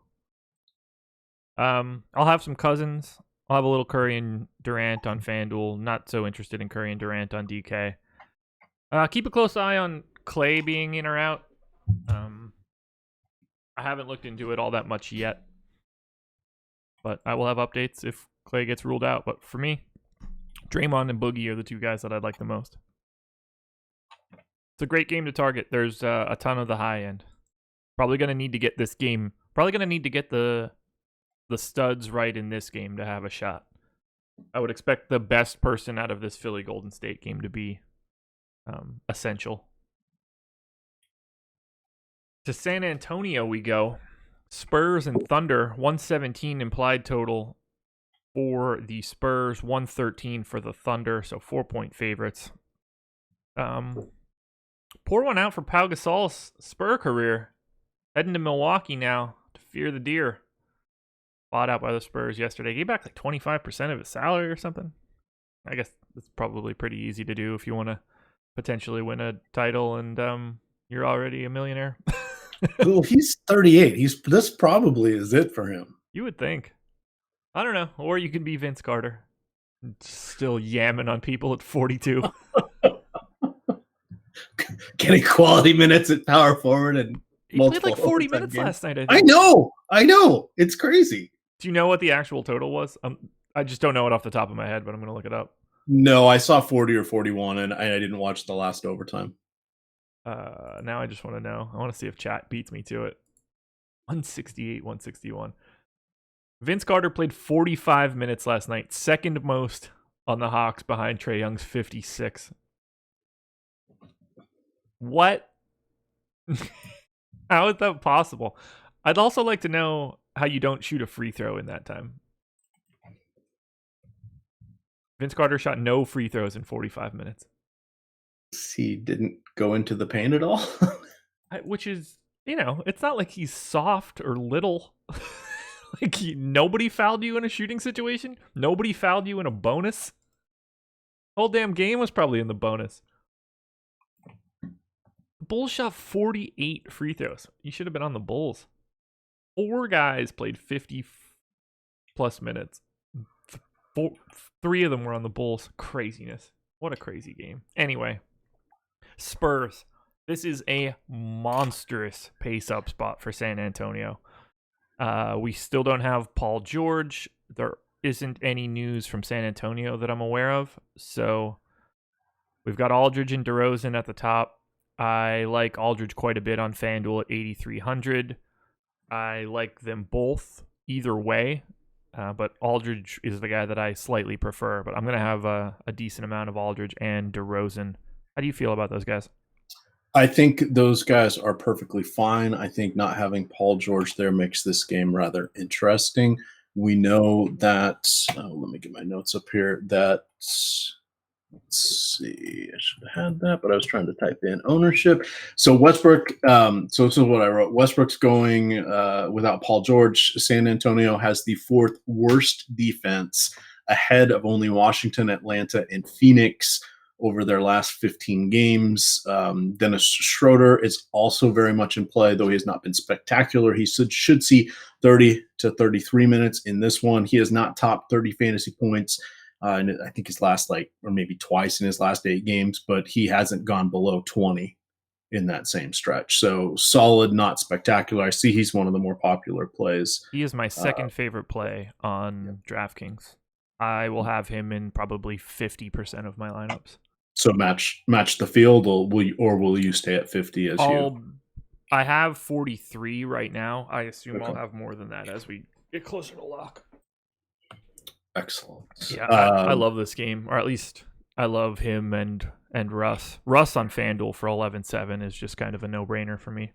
I'll have some Cousins. I'll have a little Curry and Durant on FanDuel. Not so interested in Curry and Durant on DK. Keep a close eye on Clay being in or out. I haven't looked into it all that much yet. But I will have updates if Clay gets ruled out. But for me, Draymond and Boogie are the two guys that I'd like the most. It's a great game to target. There's a ton of the high end. Probably going to need to get this game. Probably going to need to get the studs right in this game to have a shot. I would expect the best person out of this Philly Golden State game to be essential. To San Antonio we go. Spurs and Thunder, 117 implied total for the Spurs, 113 for the Thunder, so 4-point favorites. Pour one out for Pau Gasol's Spur career. Heading to Milwaukee now to fear the deer. Bought out by the Spurs yesterday. Gave back like 25% of his salary or something. I guess it's probably pretty easy to do if you want to potentially win a title and you're already a millionaire. Well, he's 38. This probably is it for him. You would think. I don't know. Or you can be Vince Carter. Still yamming on people at 42. Getting quality minutes at power forward and he played like 40 minutes last night. I know. It's crazy. Do you know what the actual total was? I just don't know it off the top of my head, but I'm going to look it up. No, I saw 40 or 41, and I didn't watch the last overtime. Now I just want to know. I want to see if chat beats me to it. 168, 161. Vince Carter played 45 minutes last night, second most on the Hawks behind Trey Young's 56. What? How is that possible? I'd also like to know how you don't shoot a free throw in that time. Vince Carter shot no free throws in 45 minutes. He didn't go into the paint at all? Which is, it's not like he's soft or little. Like, nobody fouled you in a shooting situation? Nobody fouled you in a bonus? Whole damn game was probably in the bonus. The Bulls shot 48 free throws. You should have been on the Bulls. 4 guys played 50-plus minutes. 3 of them were on the Bulls. Craziness. What a crazy game. Anyway, Spurs. This is a monstrous pace-up spot for San Antonio. We still don't have Paul George. There isn't any news from San Antonio that I'm aware of. So we've got Aldridge and DeRozan at the top. I like Aldridge quite a bit on FanDuel at 8,300. I like them both either way, but Aldridge is the guy that I slightly prefer. But I'm going to have a decent amount of Aldridge and DeRozan. How do you feel about those guys? I think those guys are perfectly fine. I think not having Paul George there makes this game rather interesting. We know that, let me get my notes up here, that, let's see, I should have had that, but I was trying to type in ownership. So Westbrook, so this is what I wrote. Westbrook's going without Paul George. San Antonio has the 4th worst defense, ahead of only Washington, Atlanta, and Phoenix over their last 15 games. Dennis Schroeder is also very much in play, though he has not been spectacular. He should see 30 to 33 minutes in this one. He has not topped 30 fantasy points. And I think his last, or maybe twice in his last 8 games, but he hasn't gone below 20 in that same stretch. So solid, not spectacular. I see he's one of the more popular plays. He is my second favorite play on DraftKings. I will have him in probably 50% of my lineups. So match the field, or will you stay at 50 as you? I have 43 right now. I assume I'll have more than that as we get closer to lock. Excellent. Yeah, I love this game, or at least I love him and Russ. Russ on FanDuel for 11-7 is just kind of a no-brainer for me.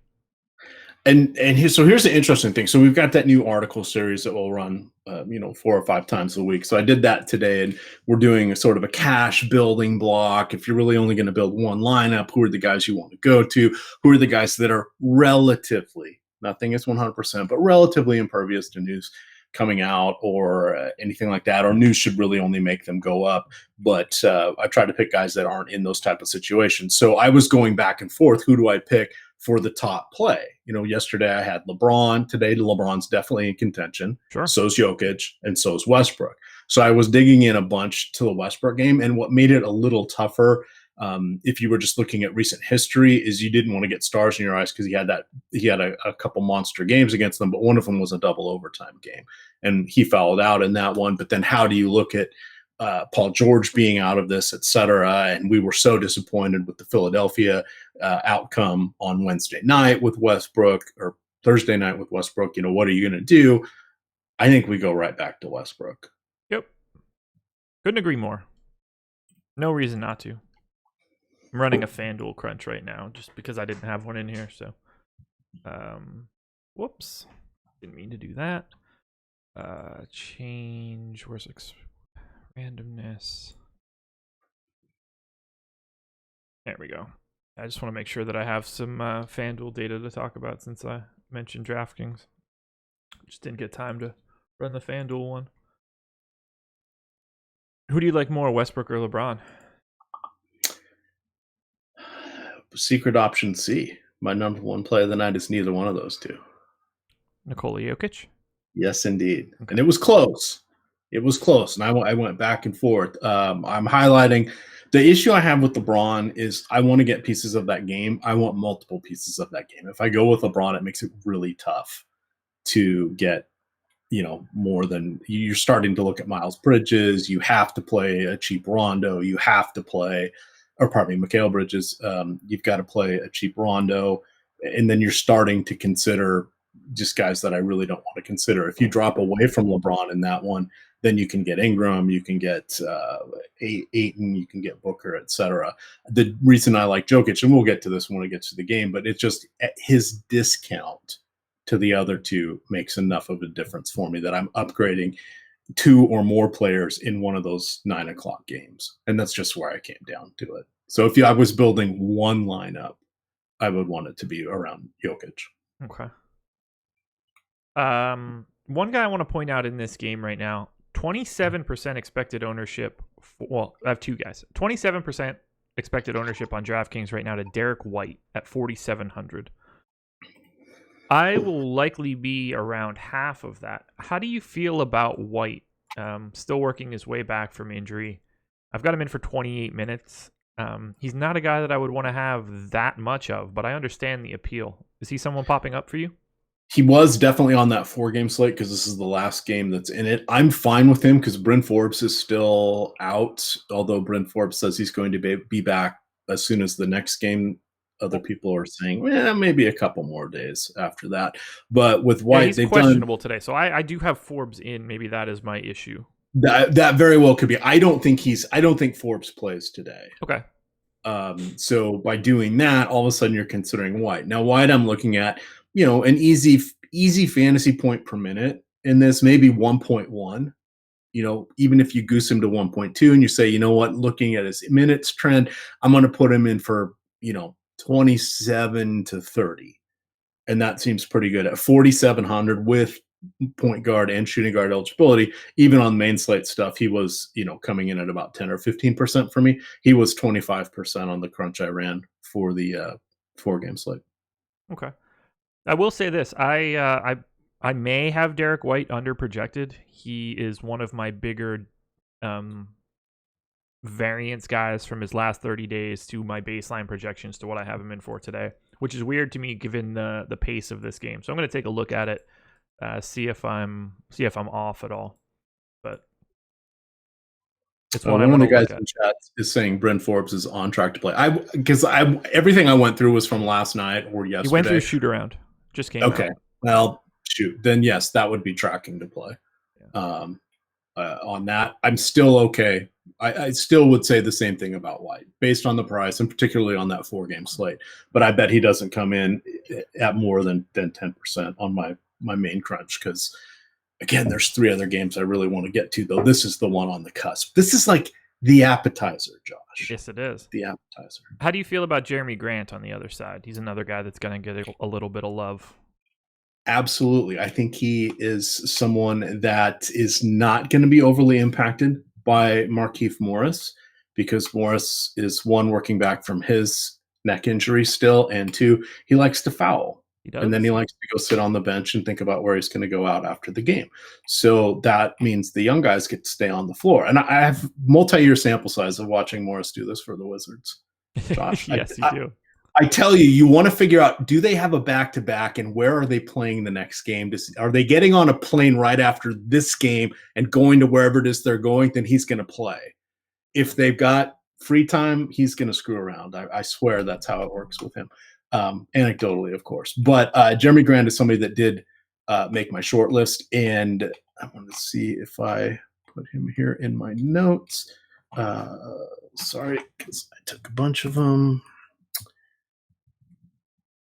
And here's the interesting thing. So we've got that new article series that will run, 4 or 5 times a week. So I did that today, and we're doing a sort of a cash building block. If you're really only going to build one lineup, who are the guys you want to go to? Who are the guys that are relatively, nothing is 100%, but relatively impervious to news coming out or anything like that, or news should really only make them go up. But I try to pick guys that aren't in those type of situations. So I was going back and forth. Who do I pick for the top play? Yesterday I had LeBron. Today LeBron's definitely in contention. Sure. So's Jokic, and so's Westbrook. So I was digging in a bunch to the Westbrook game, and what made it a little tougher if you were just looking at recent history, is you didn't want to get stars in your eyes because he had a couple monster games against them, but one of them was a double overtime game, and he fouled out in that one. But then how do you look at Paul George being out of this, et cetera? And we were so disappointed with the Philadelphia outcome on Wednesday night with Westbrook, or Thursday night with Westbrook. What are you going to do? I think we go right back to Westbrook. Yep. Couldn't agree more. No reason not to. I'm running a FanDuel crunch right now just because I didn't have one in here. So, whoops. Didn't mean to do that. Change. Where's randomness? There we go. I just want to make sure that I have some FanDuel data to talk about since I mentioned DraftKings. Just didn't get time to run the FanDuel one. Who do you like more, Westbrook or LeBron? Secret option C. My number one play of the night is neither one of those two. Nikola Jokic? Yes, indeed. Okay. And it was close. It was close. And I went back and forth. I'm highlighting the issue I have with LeBron is I want to get pieces of that game. I want multiple pieces of that game. If I go with LeBron, it makes it really tough to get, more than you're starting to look at Miles Bridges. You have to play a cheap Rondo. You have to play, Mikal Bridges. You've got to play a cheap Rondo. And then you're starting to consider just guys that I really don't want to consider. If you drop away from LeBron in that one, then you can get Ingram, you can get Ayton, you can get Booker, etc. The reason I like Jokic, and we'll get to this when it gets to the game, but it's just his discount to the other two makes enough of a difference for me that I'm upgrading two or more players in one of those 9 o'clock games. And that's just where I came down to it. So if I was building one lineup, I would want it to be around Jokic. Okay. One guy I want to point out in this game right now, 27% expected ownership. I have two guys. 27% expected ownership on DraftKings right now to Derek White at 4,700. I will likely be around half of that. How do you feel about White? Still working his way back from injury. I've got him in for 28 minutes. He's not a guy that I would want to have that much of, but I understand the appeal. Is he someone popping up for you? He was definitely on that 4-game slate because this is the last game that's in it. I'm fine with him because Bryn Forbes is still out, although Bryn Forbes says he's going to be back as soon as the next game. Other people are saying, maybe a couple more days after that. But with White, he's questionable today. So I do have Forbes in. Maybe that is my issue. That very well could be. I don't think Forbes plays today. Okay. So by doing that, all of a sudden you're considering White. Now White, I'm looking at, an easy fantasy point per minute in this, maybe 1.1. Even if you goose him to 1.2 and you say, looking at his minutes trend, I'm going to put him in for, 27 to 30. And that seems pretty good at 4,700 with point guard and shooting guard eligibility. Even on main slate stuff, he was, coming in at about 10 or 15% for me. He was 25% on the crunch I ran for the 4-game slate. Okay. I will say this. I may have Derek White under projected. He is one of my bigger variance guys from his last 30 days to my baseline projections to what I have him in for today, which is weird to me given the pace of this game. So I'm going to take a look at it, see if I'm off at all. But it's one of the guys in chat is saying Bryn Forbes is on track to play. Because everything I went through was from last night or yesterday. He went through shoot around. Just came out. Okay. Well, shoot. Then yes, that would be tracking to play. Yeah. On that, I'm still okay. I still would say the same thing about White based on the price and particularly on that 4-game slate. But I bet he doesn't come in at more than 10% on my main crunch because, again, there's 3 other games I really want to get to, though. This is the one on the cusp. This is like the appetizer, Josh. Yes, it is. The appetizer. How do you feel about Jeremy Grant on the other side? He's another guy that's going to get a little bit of love. Absolutely. I think he is someone that is not going to be overly impacted by Markieff Morris because Morris is, 1, working back from his neck injury still, and 2, he likes to foul. He does. And then he likes to go sit on the bench and think about where he's going to go out after the game. So that means the young guys get to stay on the floor. And I have multi-year sample size of watching Morris do this for the Wizards. Josh, Yes, you do. I tell you, you want to figure out, do they have a back-to-back and where are they playing the next game? Are they getting on a plane right after this game and going to wherever it is they're going? Then he's going to play. If they've got free time, he's going to screw around. I swear that's how it works with him. Anecdotally, of course. But Jeremy Grant is somebody that did make my short list, and I want to see if I put him here in my notes. Sorry, because I took a bunch of them.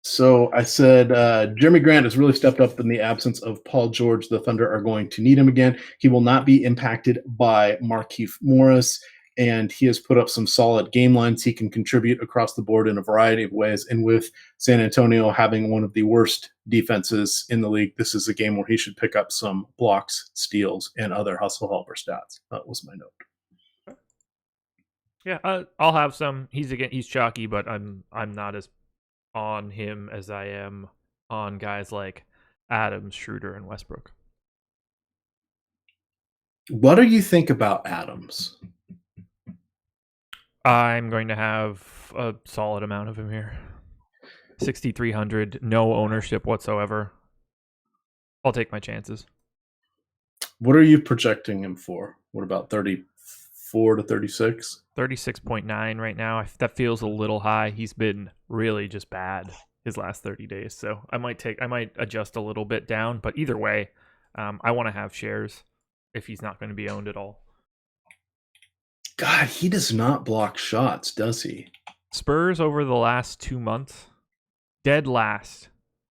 So I said Jeremy Grant has really stepped up in the absence of Paul George. The Thunder are going to need him again. He will not be impacted by Markieff Morris, and he has put up some solid game lines. He can contribute across the board in a variety of ways. And with San Antonio having one of the worst defenses in the league, this is a game where he should pick up some blocks, steals, and other hustle helper stats. That was my note. Yeah, I'll have some. He's chalky, but I'm not as on him as I am on guys like Adams, Schroeder, and Westbrook. What do you think about Adams? I'm going to have a solid amount of him here. 6,300, no ownership whatsoever. I'll take my chances. What are you projecting him for? What about 34 to 36? 36.9 right now. That feels a little high. He's been really just bad his last 30 days. So I might adjust a little bit down, but either way, I want to have shares if he's not going to be owned at all. God, he does not block shots, does he? Spurs over the last 2 months, dead last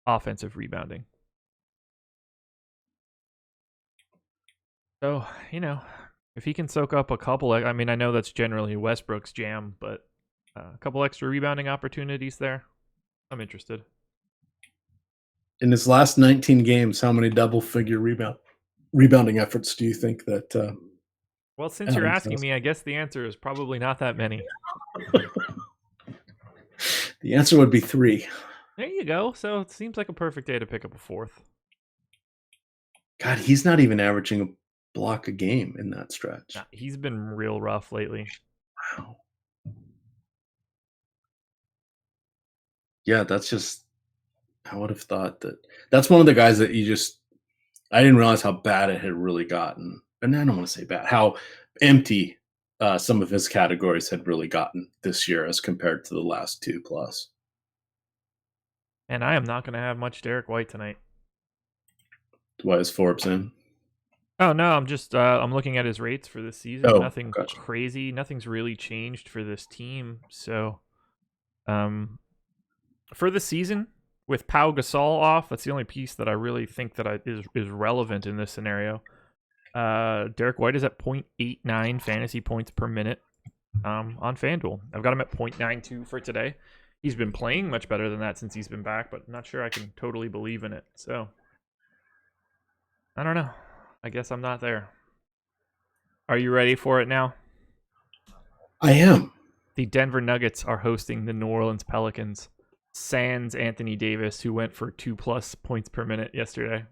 offensive rebounding. So, if he can soak up a couple, I mean, I know that's generally Westbrook's jam, but a couple extra rebounding opportunities there, I'm interested. In his last 19 games, how many double-figure rebounding efforts do you think that? Well, since you're asking me, I guess the answer is probably not that many. The answer would be 3. There you go. So it seems like a perfect day to pick up a fourth. God, he's not even averaging a block a game in that stretch. Nah, he's been real rough lately. Wow. Yeah, that's just, I would have thought that's one of the guys that I didn't realize how bad it had really gotten. And I don't want to say bad, how empty some of his categories had really gotten this year as compared to the last 2 plus. And I am not going to have much Derek White tonight. Why is Forbes in? Oh, no, I'm just I'm looking at his rates for this season. Oh, Nothing gotcha. crazy. Nothing's really changed for this team. So for the season, with Pau Gasol off, that's the only piece that I really think that is relevant in this scenario. Derek White is at 0.89 fantasy points per minute on FanDuel. I've got him at 0.92 for today. He's been playing much better than that since he's been back, but I'm not sure I can totally believe in it. So, I don't know. I guess I'm not there. Are you ready for it now? I am. The Denver Nuggets are hosting the New Orleans Pelicans. Sans Anthony Davis, who went for 2+ points per minute yesterday.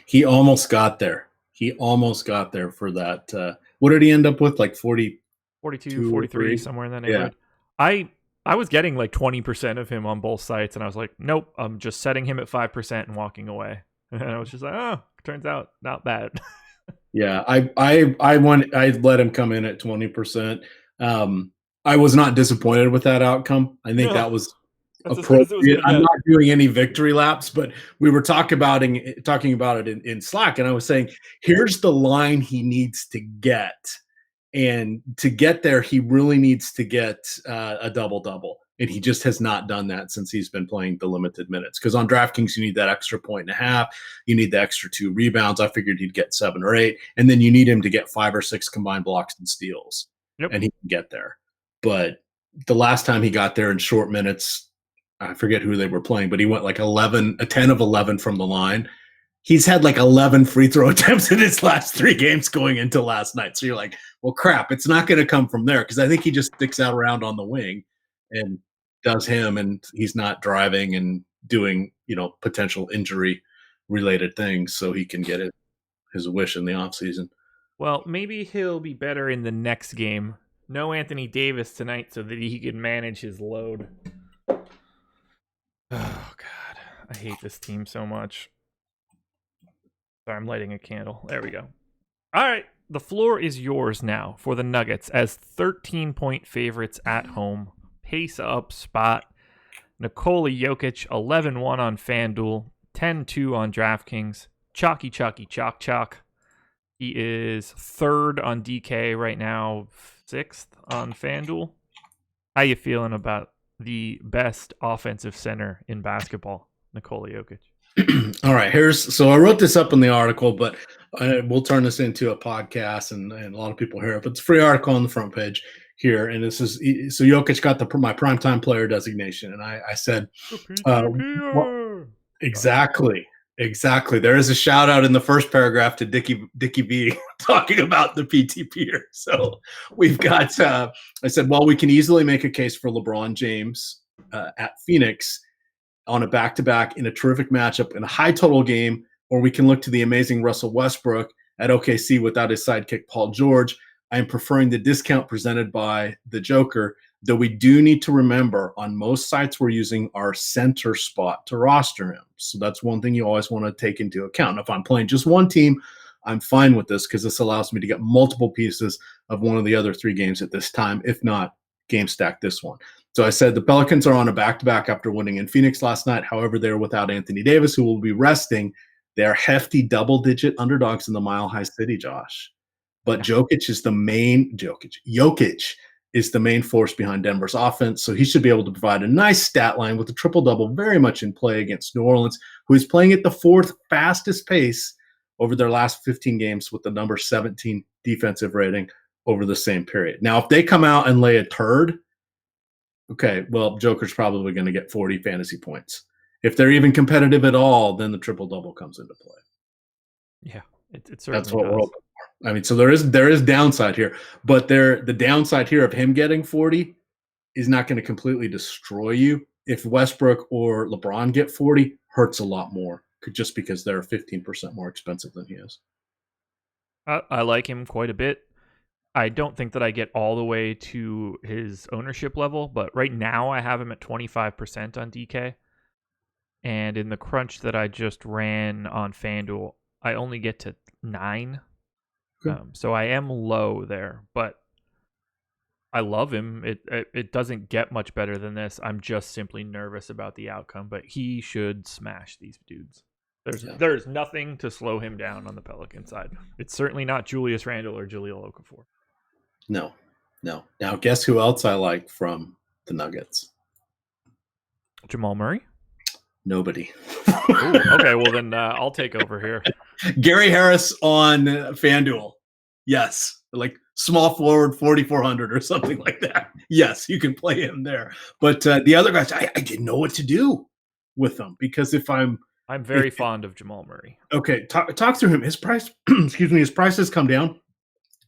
He almost got there. For that. What did he end up with? Like 40? 42, 43, somewhere in that neighborhood. Yeah. I was getting like 20% of him on both sites, and I was like, nope, I'm just setting him at 5% and walking away. And I was just like, oh, turns out not bad. Yeah, I let him come in at 20%. I was not disappointed with that outcome. I think that was appropriate. I'm not doing any victory laps, but we were talking about it in Slack, and I was saying, here's the line he needs to get. And to get there, he really needs to get a double-double. And he just has not done that since he's been playing the limited minutes. Because on DraftKings, you need that extra 1.5. You need the extra 2 rebounds. I figured he'd get 7 or 8. And then you need him to get 5 or 6 combined blocks and steals. Yep. And he can get there. But the last time he got there in short minutes, I forget who they were playing, but he went like 10 of 11 from the line. He's had like 11 free throw attempts in his last 3 games going into last night. So you're like, well, crap, it's not going to come from there, because I think he just sticks out around on the wing and does him, and he's not driving and doing potential injury related things so he can get his wish in the offseason. Well, maybe he'll be better in the next game. No Anthony Davis tonight so that he can manage his load. Oh, God. I hate this team so much. Sorry, I'm lighting a candle. There we go. All right. The floor is yours now for the Nuggets as 13-point favorites at home. Pace up spot. Nikola Jokic, 11-1 on FanDuel, 10-2 on DraftKings. Chalky, chalk, chalk. He is third on DK right now, sixth on FanDuel. How you feeling about the best offensive center in basketball, Nikola Jokic? All right, so I wrote this up in the article, but we'll turn this into a podcast, and a lot of people hear it. But it's a free article on the front page here, and this is so Jokic got my primetime player designation, and I said, exactly. There is a shout out in the first paragraph to Dickie B talking about the PTPer. So we've got. I said, well, we can easily make a case for LeBron James at Phoenix on a back-to-back in a terrific matchup in a high total game, or we can look to the amazing Russell Westbrook at OKC without his sidekick Paul George. I am preferring the discount presented by the Joker, though we do need to remember on most sites we're using our center spot to roster him. So that's one thing you always want to take into account. If I'm playing just one team, I'm fine with this because this allows me to get multiple pieces of one of the other three games at this time, if not game stack this one. So I said the Pelicans are on a back-to-back after winning in Phoenix last night. However, they're without Anthony Davis, who will be resting. They're hefty double-digit underdogs in the Mile High City, Josh. But Jokic is the main force behind Denver's offense, so he should be able to provide a nice stat line with a triple-double very much in play against New Orleans, who is playing at the fourth fastest pace over their last 15 games with the number 17 defensive rating over the same period. Now, if they come out and lay a turd, okay, well, Joker's probably going to get 40 fantasy points. If they're even competitive at all, then the triple-double comes into play. Yeah, it certainly That's what does. we're hoping for. I mean, so there is downside here, but the downside here of him getting 40 is not going to completely destroy you. If Westbrook or LeBron get 40, hurts a lot more just because they're 15% more expensive than he is. I like him quite a bit. I don't think that I get all the way to his ownership level, but right now I have him at 25% on DK. And in the crunch that I just ran on FanDuel, I only get to 9. So I am low there, but I love him. It doesn't get much better than this. I'm just simply nervous about the outcome, but he should smash these dudes. There's nothing to slow him down on the Pelican side. It's certainly not Julius Randle or Jahlil Okafor. No. Now, guess who else I like from the Nuggets? Jamal Murray? Nobody. Ooh, okay, well then I'll take over here. Gary Harris on FanDuel. Yes. Like small forward 4,400 or something like that. Yes, you can play him there. But the other guys, I didn't know what to do with them because I'm very fond of Jamal Murray. Okay, talk through him. His price, his price has come down.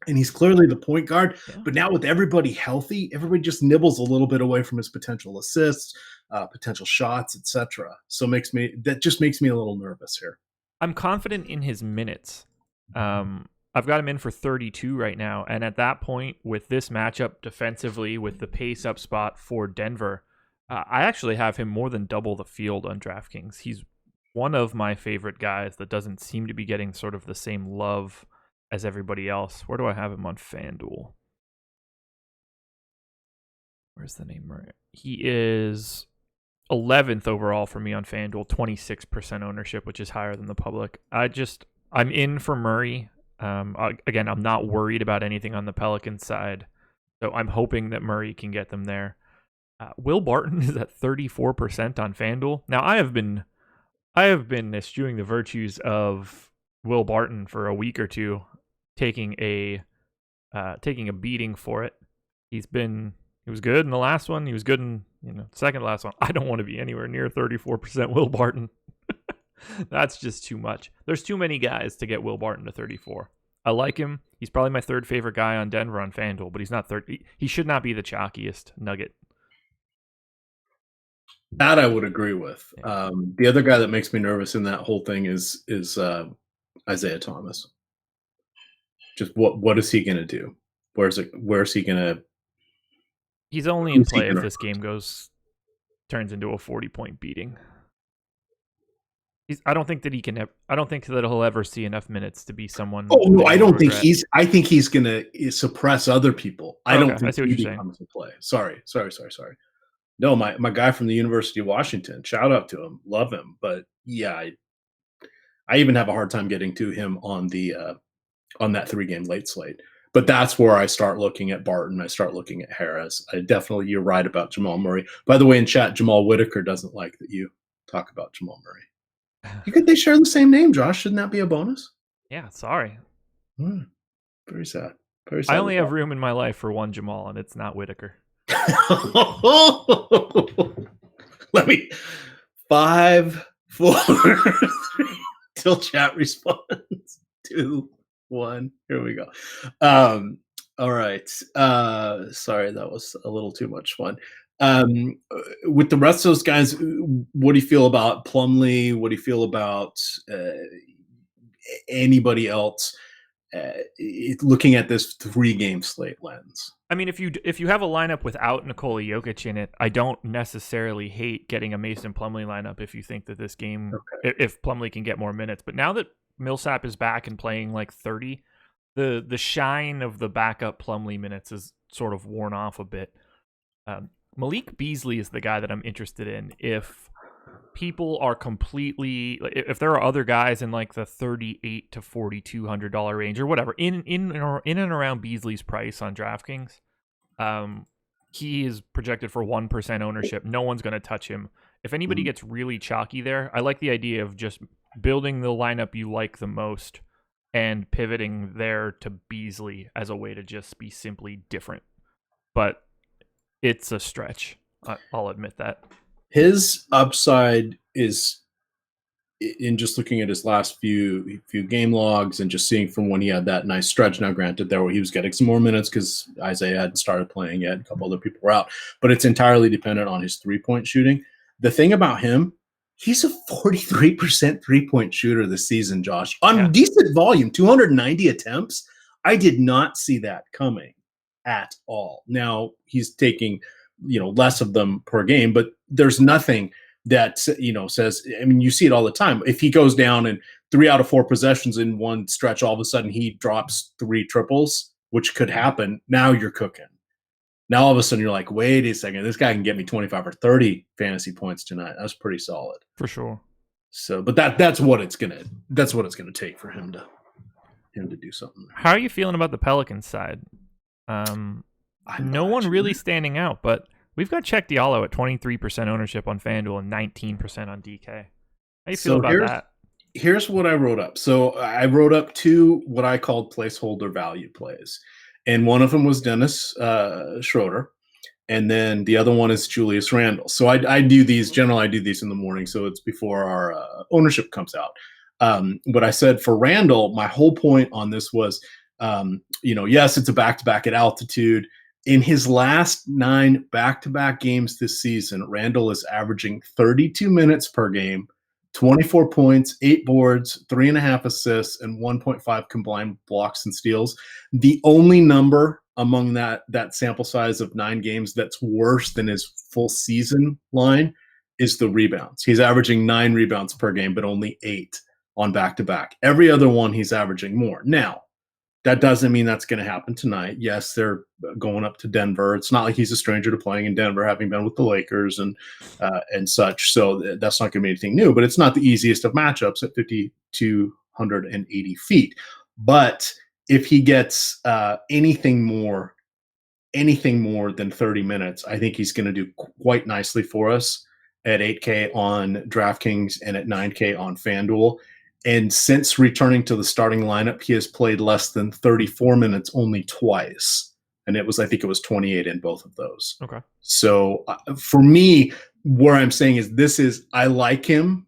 And he's clearly the point guard, but now with everybody healthy, everybody just nibbles a little bit away from his potential assists, potential shots, etc. So that just makes me a little nervous here. I'm confident in his minutes. I've got him in for 32 right now, and at that point, with this matchup defensively, with the pace up spot for Denver, I actually have him more than double the field on DraftKings. He's one of my favorite guys that doesn't seem to be getting sort of the same love as everybody else. Where do I have him on FanDuel? Where's the name right? He is 11th overall for me on FanDuel, 26% ownership, which is higher than the public. I'm in for Murray. Again, I'm not worried about anything on the Pelicans side, so I'm hoping that Murray can get them there. Will Barton is at 34% on FanDuel. Now, I have been eschewing the virtues of Will Barton for a week or two, taking a beating for it. He was good in the last one. He was good in second to last one. I don't want to be anywhere near 34% Will Barton. That's just too much. There's too many guys to get Will Barton to 34. I like him. He's probably my third favorite guy on Denver on FanDuel, but he's not third. He should not be the chalkiest Nugget. That I would agree with. Yeah. The other guy that makes me nervous in that whole thing is Isaiah Thomas. Just what is he going to do? Where's he going to? He's only in Who's he play if going to? this game turns into a 40-point beating. I don't think that he can. I don't think that he'll ever see enough minutes to be someone. Oh no, that I you'll don't think regret. I think he's going to suppress other people. I Okay, don't I think see what he you're saying. becomes a play. Sorry. No, my guy from the University of Washington. Shout out to him. Love him. But yeah, I even have a hard time getting to him on that 3-game late slate. But that's where I start looking at Barton. I start looking at Harris. You're right about Jamal Murray. By the way, in chat, Jamal Whitaker doesn't like that you talk about Jamal Murray. They share the same name, Josh. Shouldn't that be a bonus? Yeah, sorry. Very sad. I only have room in my life for one Jamal, and it's not Whitaker. Let me 5, 4, 3 till chat responds. 2, 1. Here we go. All right. Sorry, that was a little too much fun. With the rest of those guys, what do you feel about Plumlee? What do you feel about anybody else? Looking at this 3-game slate lens. I mean, if you have a lineup without Nikola Jokic in it, I don't necessarily hate getting a Mason Plumlee lineup if you think that this game, if Plumlee can get more minutes. But now that Millsap is back and playing like 30, the shine of the backup Plumlee minutes is sort of worn off a bit. Malik Beasley is the guy that I'm interested in. If people are if there are other guys in like the $3,800 to $4,200 range or whatever in and around Beasley's price on DraftKings, he is projected for 1% ownership. No one's going to touch him. If anybody gets really chalky there, I like the idea of just building the lineup you like the most and pivoting there to Beasley as a way to just be simply different. But it's a stretch. I'll admit that. His upside is in just looking at his last few game logs and just seeing from when he had that nice stretch. Now, granted, there he was getting some more minutes because Isaiah hadn't started playing yet. A couple other people were out, but it's entirely dependent on his 3-point shooting. The thing about him, he's a 43% 3-point shooter this season, Josh, on decent volume, 290 attempts. I did not see that coming at all. Now he's taking less of them per game, but there's nothing that says, I mean, you see it all the time. If he goes down and 3 out of 4 possessions in one stretch, all of a sudden he drops 3 triples, which could happen. Now you're cooking. Now all of a sudden you're like, wait a second, this guy can get me 25 or 30 fantasy points tonight. That's pretty solid for sure. So, but that's what it's gonna take for him to do something. How are you feeling about the Pelicans side? No one really standing out, but we've got Check Diallo at 23% ownership on FanDuel and 19% on DK. How do you feel about that? Here's what I wrote up. So I wrote up 2 what I called placeholder value plays. And one of them was Dennis Schroeder. And then the other one is Julius Randle. So I do these in the morning. So it's before our ownership comes out. But I said for Randle, my whole point on this was, yes, it's a back-to-back at altitude. In his last 9 back-to-back games this season, Randle is averaging 32 minutes per game, 24 points, 8 boards, 3.5 assists, and 1.5 combined blocks and steals. The only number among that sample size of 9 games that's worse than his full season line is the rebounds. He's averaging 9 rebounds per game, but only 8 on back-to-back. Every other one he's averaging more. Now, that doesn't mean that's going to happen tonight. Yes, they're going up to Denver. It's not like he's a stranger to playing in Denver, having been with the Lakers and such. So that's not going to be anything new. But it's not the easiest of matchups at 5,280 feet. But if he gets anything more than 30 minutes, I think he's going to do quite nicely for us at 8K on DraftKings and at 9K on FanDuel. And since returning to the starting lineup, he has played less than 34 minutes only twice. And I think it was 28 in both of those. Okay. So for me, where I'm saying is I like him.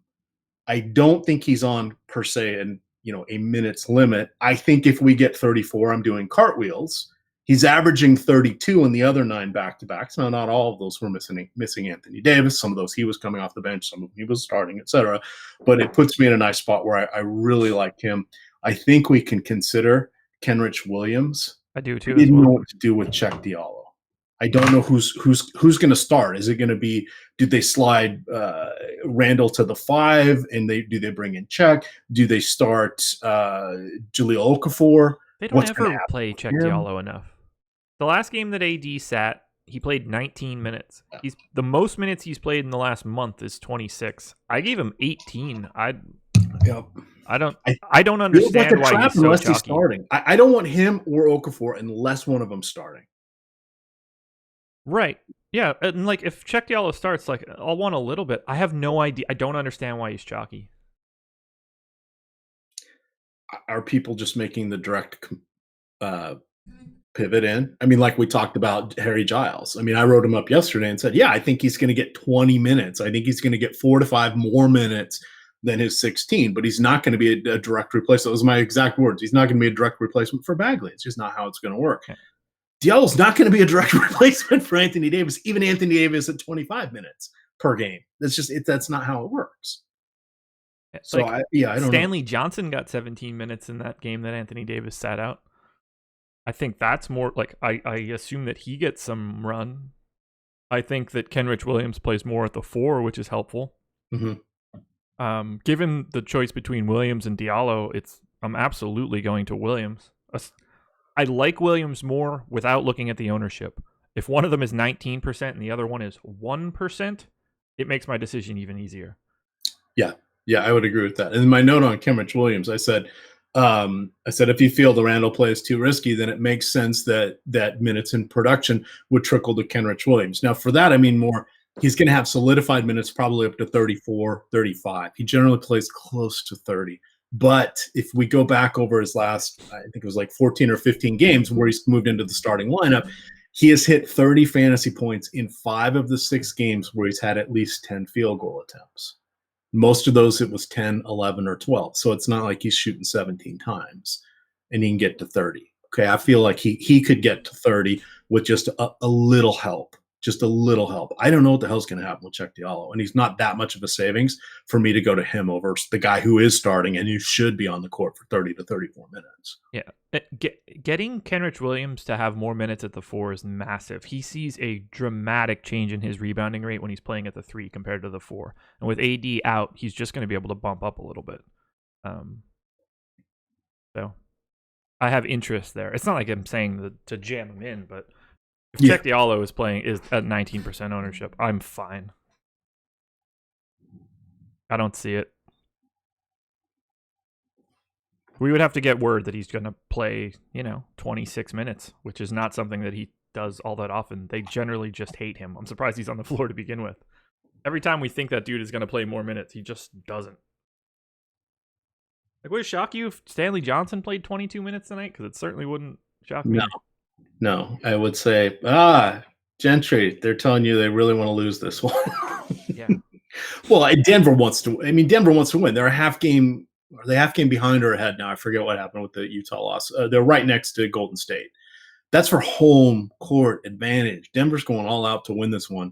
I don't think he's on per se a minutes limit. I think if we get 34, I'm doing cartwheels He's averaging 32 in the other 9 back-to-backs. Now, not all of those were missing Anthony Davis. Some of those he was coming off the bench. Some of them he was starting, etc. But it puts me in a nice spot where I really like him. I think we can consider Kenrich Williams. I do too. I didn't know what to do with Check Diallo. I don't know who's going to start. Is it going to be? Do they slide Randall to the 5 and do they bring in Check? Do they start Jahlil Okafor? They don't ever play Check Diallo enough. The last game that AD sat, he played 19 minutes. The most minutes he's played in the last month is 26. I gave him 18. I don't understand why he's so chalky. Starting. I don't want him or Okafor unless one of them starting. Right. Yeah. And like if Check Diallo starts, like I'll want a little bit. I have no idea. I don't understand why he's chalky. Are people just making the direct pivot in? I mean, like we talked about Harry Giles. I mean, I wrote him up yesterday and said, yeah, I think he's going to get 20 minutes. I think he's going to get 4 to 5 more minutes than his 16, but he's not going to be a direct replacement. Those are my exact words. He's not going to be a direct replacement for Bagley. It's just not how it's going to work. Okay. Diallo's not going to be a direct replacement for Anthony Davis, even Anthony Davis at 25 minutes per game. That's not how it works. So like, I don't Stanley know. Johnson got 17 minutes in that game that Anthony Davis sat out. I think that's more like I assume that he gets some run. I think that Kenrich Williams plays more at the 4, which is helpful. Mm-hmm. Given the choice between Williams and Diallo, I'm absolutely going to Williams. I like Williams more without looking at the ownership. If one of them is 19% and the other one is 1%, it makes my decision even easier. Yeah, I would agree with that. And my note on Kenrich Williams, I said if you feel the Randall play is too risky, then it makes sense that minutes in production would trickle to Kenrich Williams. Now, for that, I mean more, he's going to have solidified minutes probably up to 34, 35. He generally plays close to 30. But if we go back over his last, I think it was like 14 or 15 games where he's moved into the starting lineup, he has hit 30 fantasy points in 5 of the 6 games where he's had at least 10 field goal attempts. Most of those, it was 10, 11, or 12. So it's not like he's shooting 17 times and he can get to 30. Okay, I feel like he could get to 30 with just a little help. Just a little help. I don't know what the hell's going to happen with Check Diallo. And he's not that much of a savings for me to go to him over the guy who is starting and who should be on the court for 30 to 34 minutes. Yeah. Getting Kenrich Williams to have more minutes at the 4 is massive. He sees a dramatic change in his rebounding rate when he's playing at the 3 compared to the 4. And with AD out, he's just going to be able to bump up a little bit. So I have interest there. It's not like I'm saying to jam him in, but if Check Diallo is at 19% ownership, I'm fine. I don't see it. We would have to get word that he's going to play, 26 minutes, which is not something that he does all that often. They generally just hate him. I'm surprised he's on the floor to begin with. Every time we think that dude is going to play more minutes, he just doesn't. Like, would it shock you if Stanley Johnson played 22 minutes tonight? Because it certainly wouldn't shock me. No, I would say, Gentry, they're telling you they really want to lose this one. Yeah. Well, Denver wants to win. They're a half game behind or ahead now. I forget what happened with the Utah loss. They're right next to Golden State. That's for home court advantage. Denver's going all out to win this one.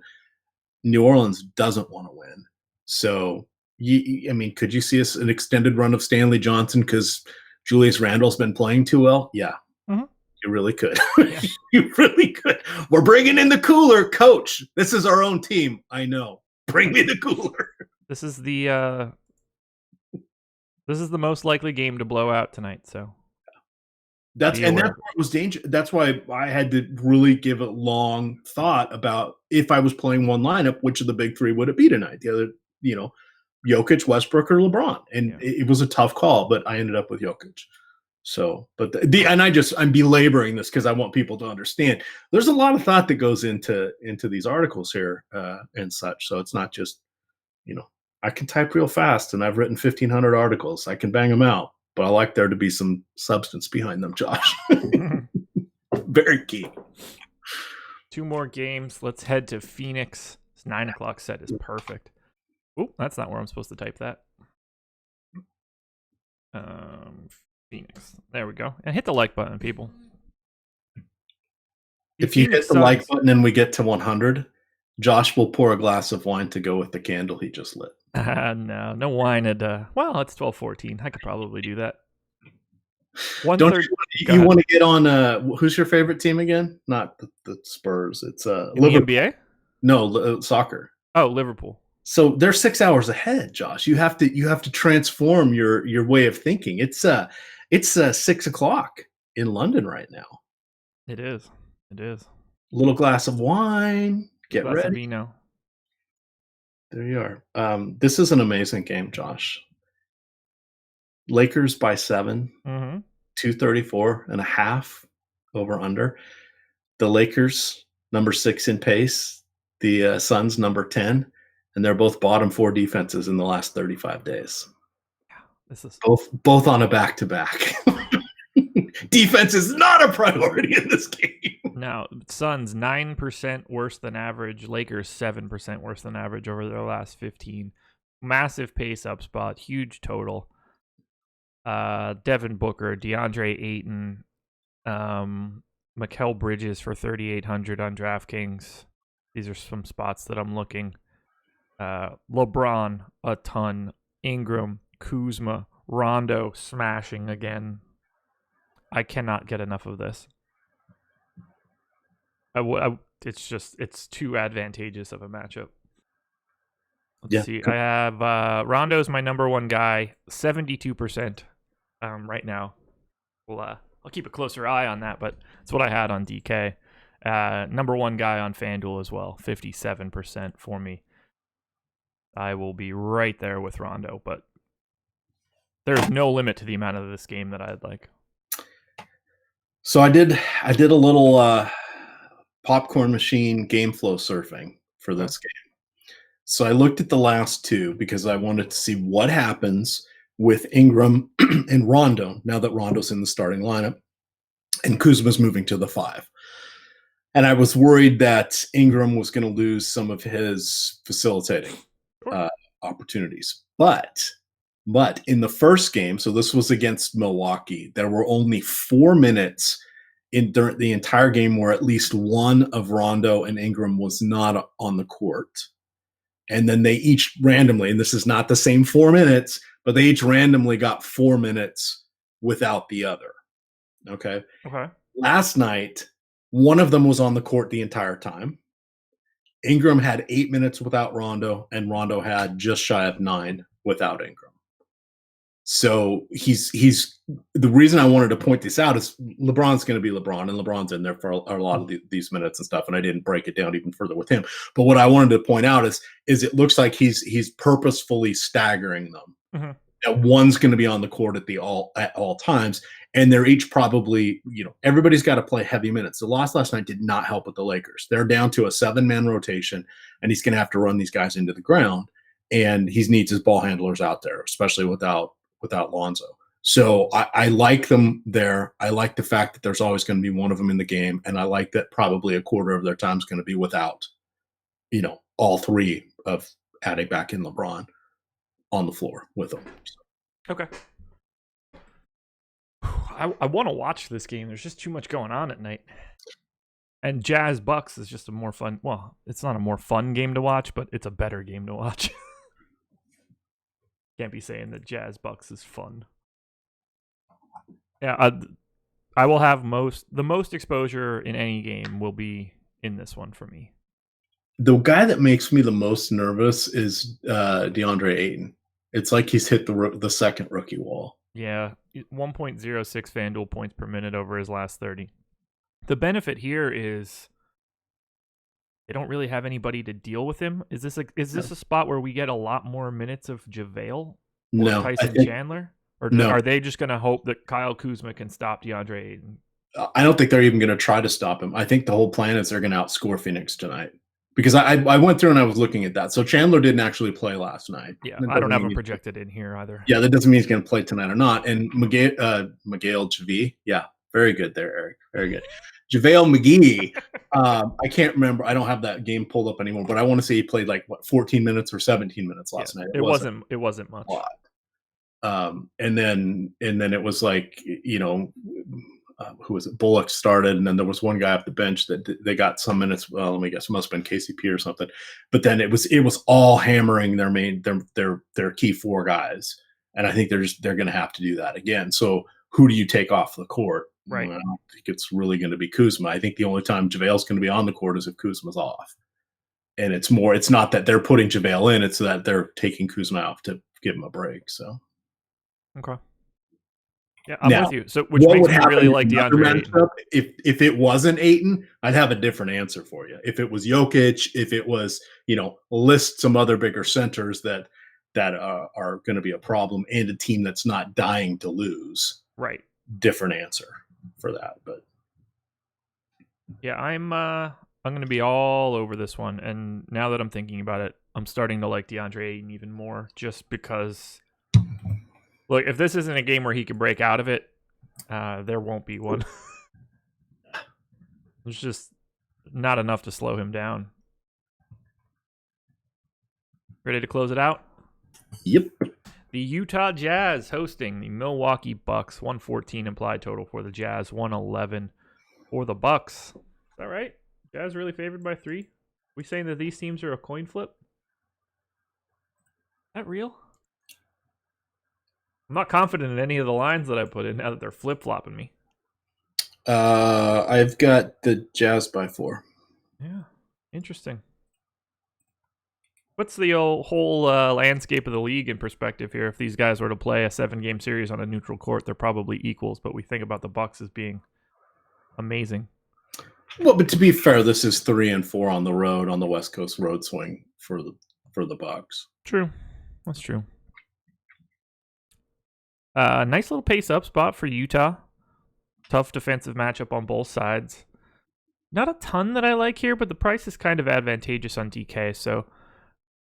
New Orleans doesn't want to win. So, could you see an extended run of Stanley Johnson because Julius Randle's been playing too well? Yeah. Mm-hmm. You really could. Yeah. You really could. We're bringing in the cooler, coach. This is our own team. I know. Bring me the cooler. This is the most likely game to blow out tonight. So that's what was dangerous. That's why I had to really give a long thought about if I was playing one lineup, which of the big 3 would it be tonight? The other, Jokic, Westbrook, or LeBron, and it was a tough call, but I ended up with Jokic. So, but I'm belaboring this because I want people to understand. There's a lot of thought that goes into these articles here and such. So it's not just, I can type real fast and I've written 1,500 articles. I can bang them out, but I like there to be some substance behind them, Josh. Very key. 2 more games. Let's head to Phoenix. This 9:00 set is perfect. Oh, that's not where I'm supposed to type that. Phoenix. There we go. And hit the like button, people. If you hit the like button and we get to 100, Josh will pour a glass of wine to go with the candle he just lit. No wine at well, it's 12:14. I could probably do that. Don't you want to get on who's your favorite team again? Not the Spurs. It's Liverpool. The NBA? No, soccer. Oh, Liverpool. So they're 6 hours ahead, Josh. You have to transform your way of thinking. It's 6 o'clock in London right now. It is. Little glass of wine. Get glass ready. Of vino. There you are. This is an amazing game, Josh. Lakers by 7, 234.5 over under. The Lakers number 6 in pace. The Suns number 10, and they're both bottom 4 defenses in the last 35 days. Yeah, this is both on a back-to-back. Defense is not a priority in this game. Now, Suns 9% worse than average. Lakers 7% worse than average over their last 15. Massive pace up spot. Huge total. Devin Booker, DeAndre Ayton, Mikal Bridges for 3,800 on DraftKings. These are some spots that I'm looking. LeBron, a ton. Ingram, Kuzma, Rondo smashing again. I cannot get enough of this. It's too advantageous of a matchup. Let's see. I have Rondo's my number one guy, 72% right now. I'll keep a closer eye on that, but it's what I had on DK. Number one guy on FanDuel as well, 57% for me. I will be right there with Rondo, but there's no limit to the amount of this game that I'd like. So I did a little popcorn machine game flow surfing for this game. So I looked at the last two because I wanted to see what happens with Ingram and Rondo now that Rondo's in the starting lineup and Kuzma's moving to the 5. And I was worried that Ingram was going to lose some of his facilitating opportunities. But in the first game, so this was against Milwaukee, there were only 4 minutes during the entire game where at least one of Rondo and Ingram was not on the court. And then they each randomly, and this is not the same 4 minutes, but they each randomly got 4 minutes without the other. Okay. Last night, one of them was on the court the entire time. Ingram had 8 minutes without Rondo, and Rondo had just shy of 9 without Ingram. So he's the reason I wanted to point this out is LeBron's going to be LeBron, and LeBron's in there for a lot of these minutes and stuff. And I didn't break it down even further with him. But what I wanted to point out is it looks like he's purposefully staggering them. Mm-hmm. That one's going to be on the court at all times, and they're each probably, everybody's got to play heavy minutes. The loss last night did not help with the Lakers. They're down to a 7-man rotation, and he's going to have to run these guys into the ground, and he needs his ball handlers out there, especially without Lonzo. So I like them there. I like the fact that there's always going to be one of them in the game, and I like that probably a quarter of their time is going to be without, all three of adding back in LeBron on the floor with them. Okay. I want to watch this game. There's just too much going on at night. And Jazz Bucks is just a more fun. Well, it's not a more fun game to watch, but it's a better game to watch. Can't be saying that Jazz Bucks is fun. Yeah, I will have the most exposure in any game will be in this one for me. The guy that makes me the most nervous is DeAndre Ayton. It's like he's hit the second rookie wall. Yeah, 1.06 FanDuel points per minute over his last 30. The benefit here is they don't really have anybody to deal with him. Is this a spot where we get a lot more minutes of JaVale or Tyson Chandler? Or are they just going to hope that Kyle Kuzma can stop DeAndre Ayton? I don't think they're even going to try to stop him. I think the whole plan is they're going to outscore Phoenix tonight. Because I went through and I was looking at that. So Chandler didn't actually play last night. Yeah, I don't have him projected in here either. Yeah, that doesn't mean he's going to play tonight or not. And Miguel JaVale, yeah, very good there, Eric. Very good. JaVale McGee, I can't remember. I don't have that game pulled up anymore, but I want to say he played 14 minutes or 17 minutes last night. It wasn't much. And then it was who was it? Bullock started, and then there was one guy off the bench that they got some minutes. Well, let me guess, it must have been KCP or something. But then it was all hammering their key four guys, and I think they're going to have to do that again. So who do you take off the court? Right. I don't think it's really going to be Kuzma. I think the only time JaVale's going to be on the court is if Kuzma's off. And it's not that they're putting JaVale in, it's that they're taking Kuzma out to give him a break. So okay. Yeah, I'm with you. So which makes me really like DeAndre Ayton. If it wasn't Ayton, I'd have a different answer for you. If it was Jokic, if it was, list some other bigger centers that are going to be a problem and a team that's not dying to lose. Right. Different answer for that. But yeah, I'm going to be all over this one. And now that I'm thinking about it, I'm starting to like DeAndre Ayton even more just because, look, if this isn't a game where he can break out of it, there won't be one. There's just not enough to slow him down. Ready to close it out? Yep. The Utah Jazz hosting the Milwaukee Bucks. 114 implied total for the Jazz, 111 for the Bucks. Is that right? Jazz really favored by 3? We saying that these teams are a coin flip? Is that real? I'm not confident in any of the lines that I put in now that they're flip-flopping me. I've got the Jazz by 4. Yeah, interesting. What's the whole landscape of the league in perspective here? If these guys were to play a 7-game series on a neutral court, they're probably equals, but we think about the Bucks as being amazing. Well, but to be fair, this is 3 and 4 on the road on the West Coast road swing for the Bucks. True, that's true. Nice little pace-up spot for Utah. Tough defensive matchup on both sides. Not a ton that I like here, but the price is kind of advantageous on DK. So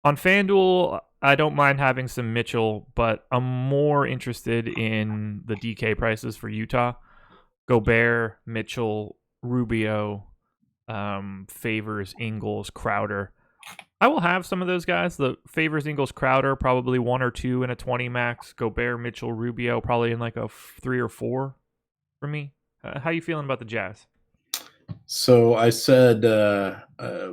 on FanDuel, I don't mind having some Mitchell, but I'm more interested in the DK prices for Utah. Gobert, Mitchell, Rubio, Favors, Ingles, Crowder. I will have some of those guys. The Favors, Ingles, Crowder, probably 1 or 2 in a 20 max. Gobert, Mitchell, Rubio, probably in like a 3 or 4 for me. How you feeling about the Jazz? So I said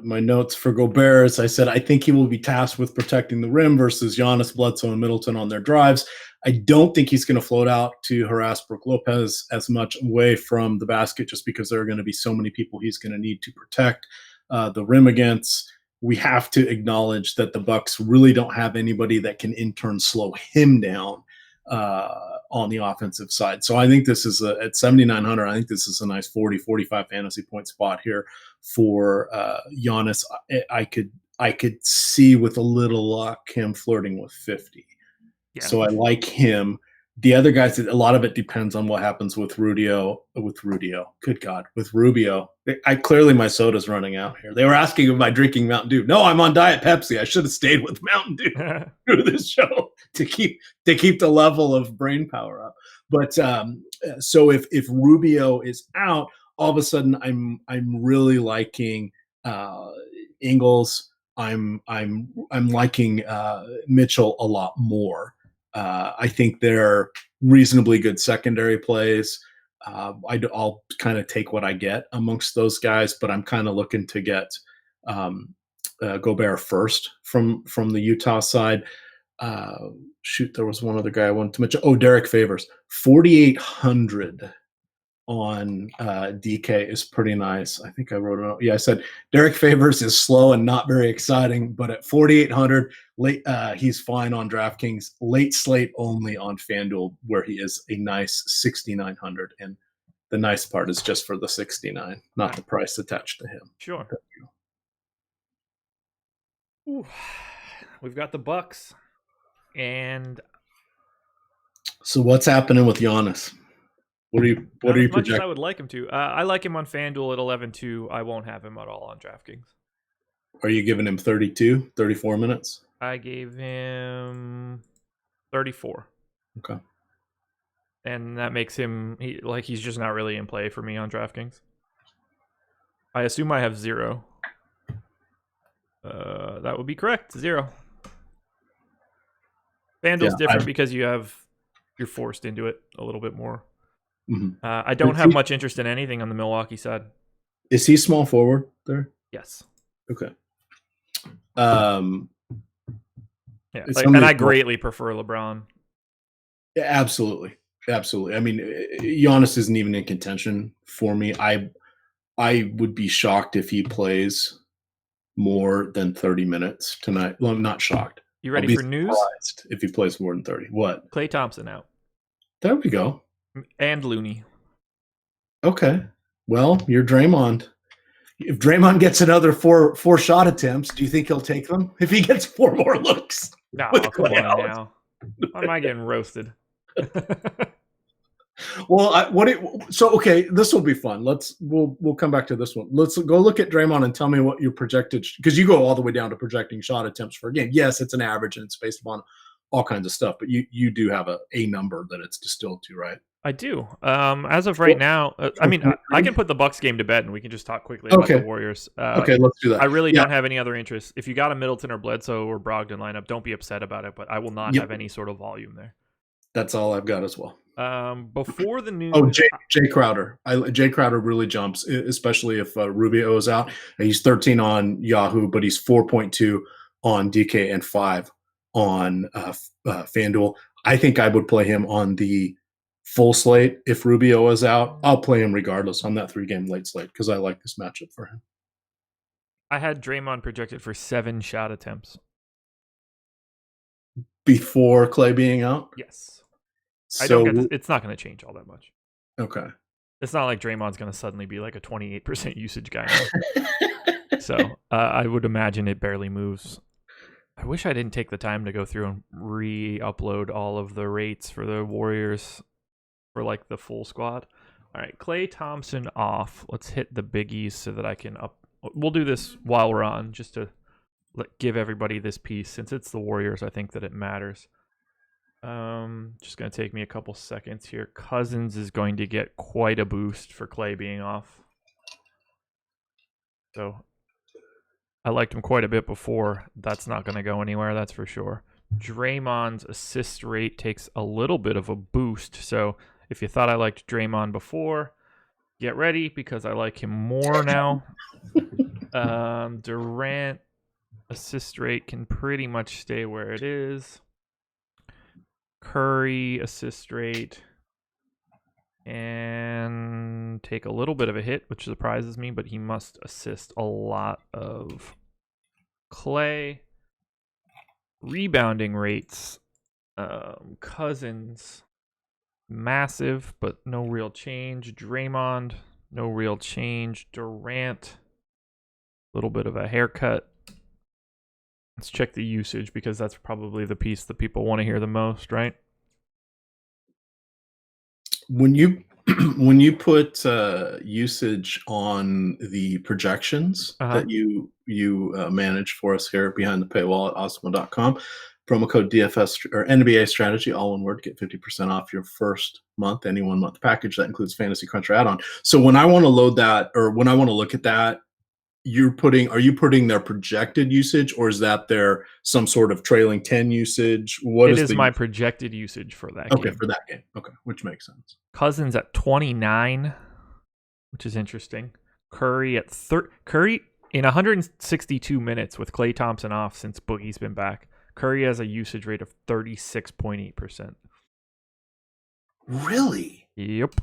my notes for Gobert is I said I think he will be tasked with protecting the rim versus Giannis, Bledsoe, and Middleton on their drives. I don't think he's going to float out to harass Brook Lopez as much away from the basket just because there are going to be so many people he's going to need to protect the rim against. We have to acknowledge that the Bucks really don't have anybody that can in turn slow him down on the offensive side. So I think this is at 7,900. I think this is a nice 40, 45 fantasy point spot here for Giannis. I could see with a little luck him flirting with 50. Yeah. So I like him. The other guys, a lot of it depends on what happens with Rubio. Good God, with Rubio. Clearly my soda's running out here. They were asking if I'm drinking Mountain Dew. No, I'm on Diet Pepsi. I should have stayed with Mountain Dew through this show to keep the level of brain power up. But so if Rubio is out, all of a sudden I'm really liking Ingles. I'm liking Mitchell a lot more. I think they're reasonably good secondary plays. I'll kind of take what I get amongst those guys, but I'm kind of looking to get Gobert first from the Utah side. There was one other guy I wanted to mention. Oh, Derek Favors. 4,800 on DK is pretty nice. I think I wrote it out. Yeah, I said Derek Favors is slow and not very exciting, but at 4,800, he's fine on DraftKings. Late slate only on FanDuel, where he is a nice 6,900. And the nice part is just for the 69, not the price attached to him. Sure. Ooh. We've got the Bucks, and so what's happening with Giannis? What are you projecting? Much as I would like him to. I like him on FanDuel at 11-2. I won't have him at all on DraftKings. Are you giving him 32, 34 minutes? I gave him 34. Okay. And that makes him he's just not really in play for me on DraftKings. I assume I have 0. That would be correct. 0. FanDuel's different because you're forced into it a little bit more. Mhm. I don't have much interest in anything on the Milwaukee side. Is he small forward there? Yes. Okay. Yeah, and I greatly prefer LeBron. Yeah, absolutely. Absolutely. I mean, Giannis isn't even in contention for me. I would be shocked if he plays more than 30 minutes tonight. Well, I'm not shocked. You ready for news? If he plays more than 30. What? Klay Thompson out. There we go. And Looney. Okay. Well, you're Draymond. If Draymond gets another four shot attempts, do you think he'll take them? If he gets 4 more looks? No, come on now. Why am I getting roasted? Well, okay, this will be fun. We'll come back to this one. Let's go look at Draymond and tell me what your projected, because you go all the way down to projecting shot attempts for a game. Yes, it's an average and it's based upon all kinds of stuff, but you do have a number that it's distilled to, right? I do. As of right now, I mean, I can put the Bucks game to bed and we can just talk quickly about the Warriors. Okay, let's do that. I really don't have any other interest. If you got a Middleton or Bledsoe or Brogdon lineup, don't be upset about it, but I will not have any sort of volume there. That's all I've got as well. Before the news. Oh, Jay Crowder. Jay Crowder really jumps, especially if Rubio is out. He's 13 on Yahoo, but he's 4.2 on DK and 5 on FanDuel. I think I would play him on the full slate. If Rubio is out, I'll play him regardless on that 3-game late slate because I like this matchup for him. I had Draymond projected for 7 shot attempts. Before Klay being out? Yes. I don't get this. It's not going to change all that much. Okay. It's not like Draymond's going to suddenly be like a 28% usage guy. So I would imagine it barely moves. I wish I didn't take the time to go through and re-upload all of the rates for the Warriors for like the full squad. All right, Klay Thompson off. Let's hit the biggies so that I can up. We'll do this while we're on just to give everybody this piece. Since it's the Warriors, I think that it matters. Just going to take me a couple seconds here. Cousins is going to get quite a boost for Klay being off. So I liked him quite a bit before. That's not going to go anywhere, that's for sure. Draymond's assist rate takes a little bit of a boost. So if you thought I liked Draymond before, get ready because I like him more now. Durant assist rate can pretty much stay where it is. Curry assist rate and take a little bit of a hit, which surprises me, but he must assist a lot of Klay. Rebounding rates, Cousins, massive, but no real change. Draymond, no real change. Durant, a little bit of a haircut. Let's check the usage because that's probably the piece that people want to hear the most, right? When you put usage on the projections that you manage for us here behind the paywall at awesemo.com, promo code DFS or NBA strategy, all one word, get 50% off your first month, any 1 month package that includes Fantasy Cruncher add-on. So when I want to load that or when I want to look at that, are you putting their projected usage or is that their some sort of trailing 10 usage? It is my projected usage for that game. Okay, for that game. Okay, which makes sense. Cousins at 29, which is interesting. Curry at Curry in 162 minutes with Klay Thompson off since Boogie's been back. Curry has a usage rate of 36.8%. Really? Yep.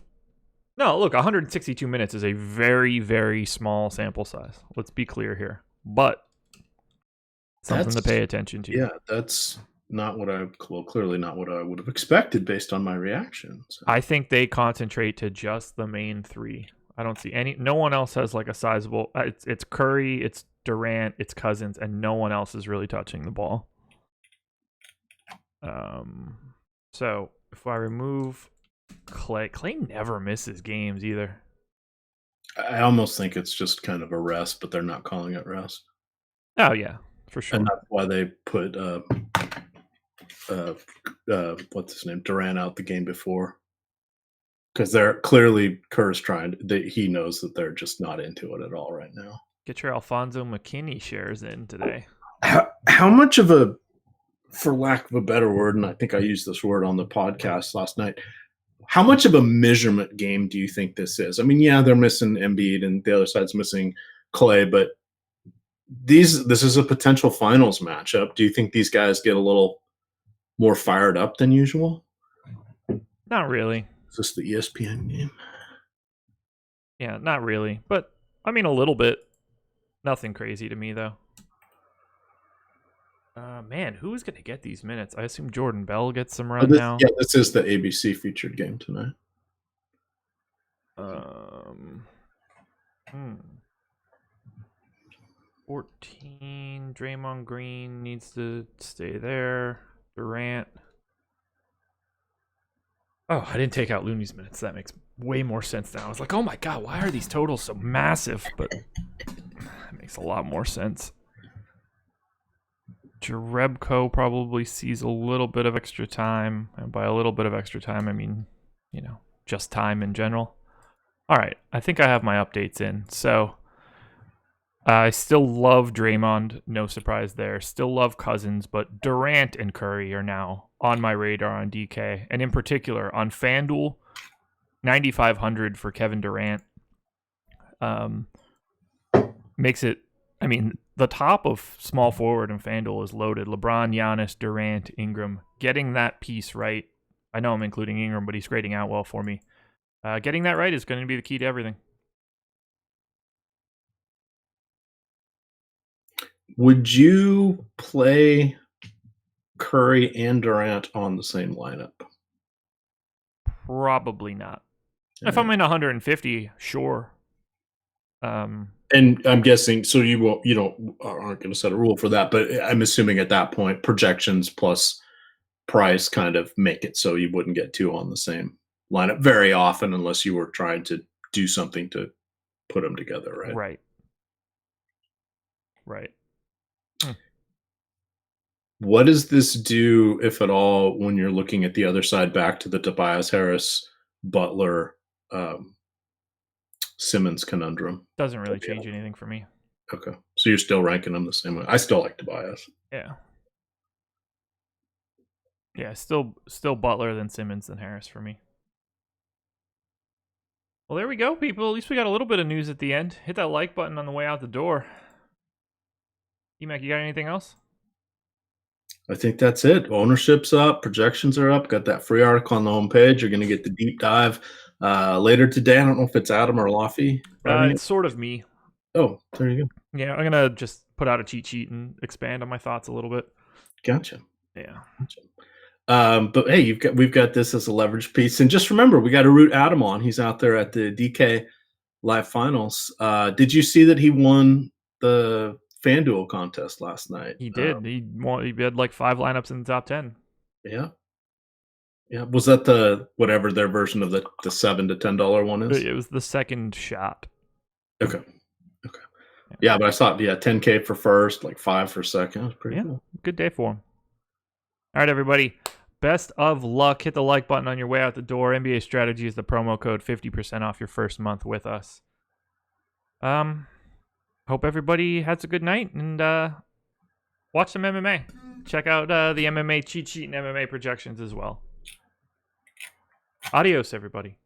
No, look, 162 minutes is a very, very small sample size. Let's be clear here. But something to pay attention to. Yeah, that's not what clearly not what I would have expected based on my reactions. I think they concentrate to just the main 3. I don't see no one else has like a sizable. It's Curry, it's Durant, it's Cousins, and no one else is really touching the ball. So if I remove Klay never misses games either. I almost think it's just kind of a rest, but they're not calling it rest. Oh yeah, for sure. And that's why they put what's his name, Durant out the game before, because they're clearly Kerr's trying. He knows that they're just not into it at all right now. Get your Alfonso McKinney shares in today. How much of a, for lack of a better word, and I think I used this word on the podcast last night, how much of a measurement game do you think this is? I mean, yeah, they're missing Embiid and the other side's missing Clay, but this is a potential finals matchup. Do you think these guys get a little more fired up than usual? Not really. Is this the ESPN game? Yeah, not really. But, I mean, a little bit. Nothing crazy to me, though. Man, who's going to get these minutes? I assume Jordan Bell gets some run now. Yeah, this is the ABC featured game tonight. 14. Draymond Green needs to stay there. Durant. Oh, I didn't take out Looney's minutes. That makes way more sense now. I was like, oh my God, why are these totals so massive? But it makes a lot more sense. Jerebko probably sees a little bit of extra time. And by a little bit of extra time, I mean, just time in general. All right, I think I have my updates in. So I still love Draymond. No surprise there. Still love Cousins, but Durant and Curry are now on my radar on DK. And in particular, on FanDuel, 9,500 for Kevin Durant. Makes it, I mean, the top of small forward in FanDuel is loaded. LeBron, Giannis, Durant, Ingram. Getting that piece right. I know I'm including Ingram, but he's grading out well for me. Getting that right is going to be the key to everything. Would you play Curry and Durant on the same lineup? Probably not. Yeah. If I'm in 150, sure. And I'm guessing, so you aren't going to set a rule for that, but I'm assuming at that point projections plus price kind of make it so you wouldn't get two on the same lineup very often unless you were trying to do something to put them together, right? Right. What does this do, if at all, when you're looking at the other side back to the Tobias Harris, Butler, Simmons conundrum? Doesn't really change anything for me. Okay. So you're still ranking them the same way. I still like Tobias. Yeah. Yeah, still Butler, then Simmons, then Harris for me. Well, there we go, people. At least we got a little bit of news at the end. Hit that like button on the way out the door. E-Mac, you got anything else? I think that's it. Ownership's up. Projections are up. Got that free article on the homepage. You're going to get the deep dive later today. I don't know if it's Adam or Laffy. It's sort of me. Oh, there you go. Yeah, I'm going to just put out a cheat sheet and expand on my thoughts a little bit. Gotcha. Yeah. But hey, we've got this as a leverage piece. And just remember, we got to root Adam on. He's out there at the DK Live Finals. Did you see that he won the FanDuel contest last night? He did. He had like 5 lineups in the top 10. Yeah. Was that the whatever their version of the $7 to $10 one is? It was the second shot. Okay. Yeah, but I saw $10K for first, like 5 for second. That's pretty cool. Good day for him. All right, everybody. Best of luck. Hit the like button on your way out the door. NBA Strategy is the promo code. 50% off your first month with us. Hope everybody has a good night and watch some MMA. Check out the MMA cheat sheet and MMA projections as well. Adios, everybody.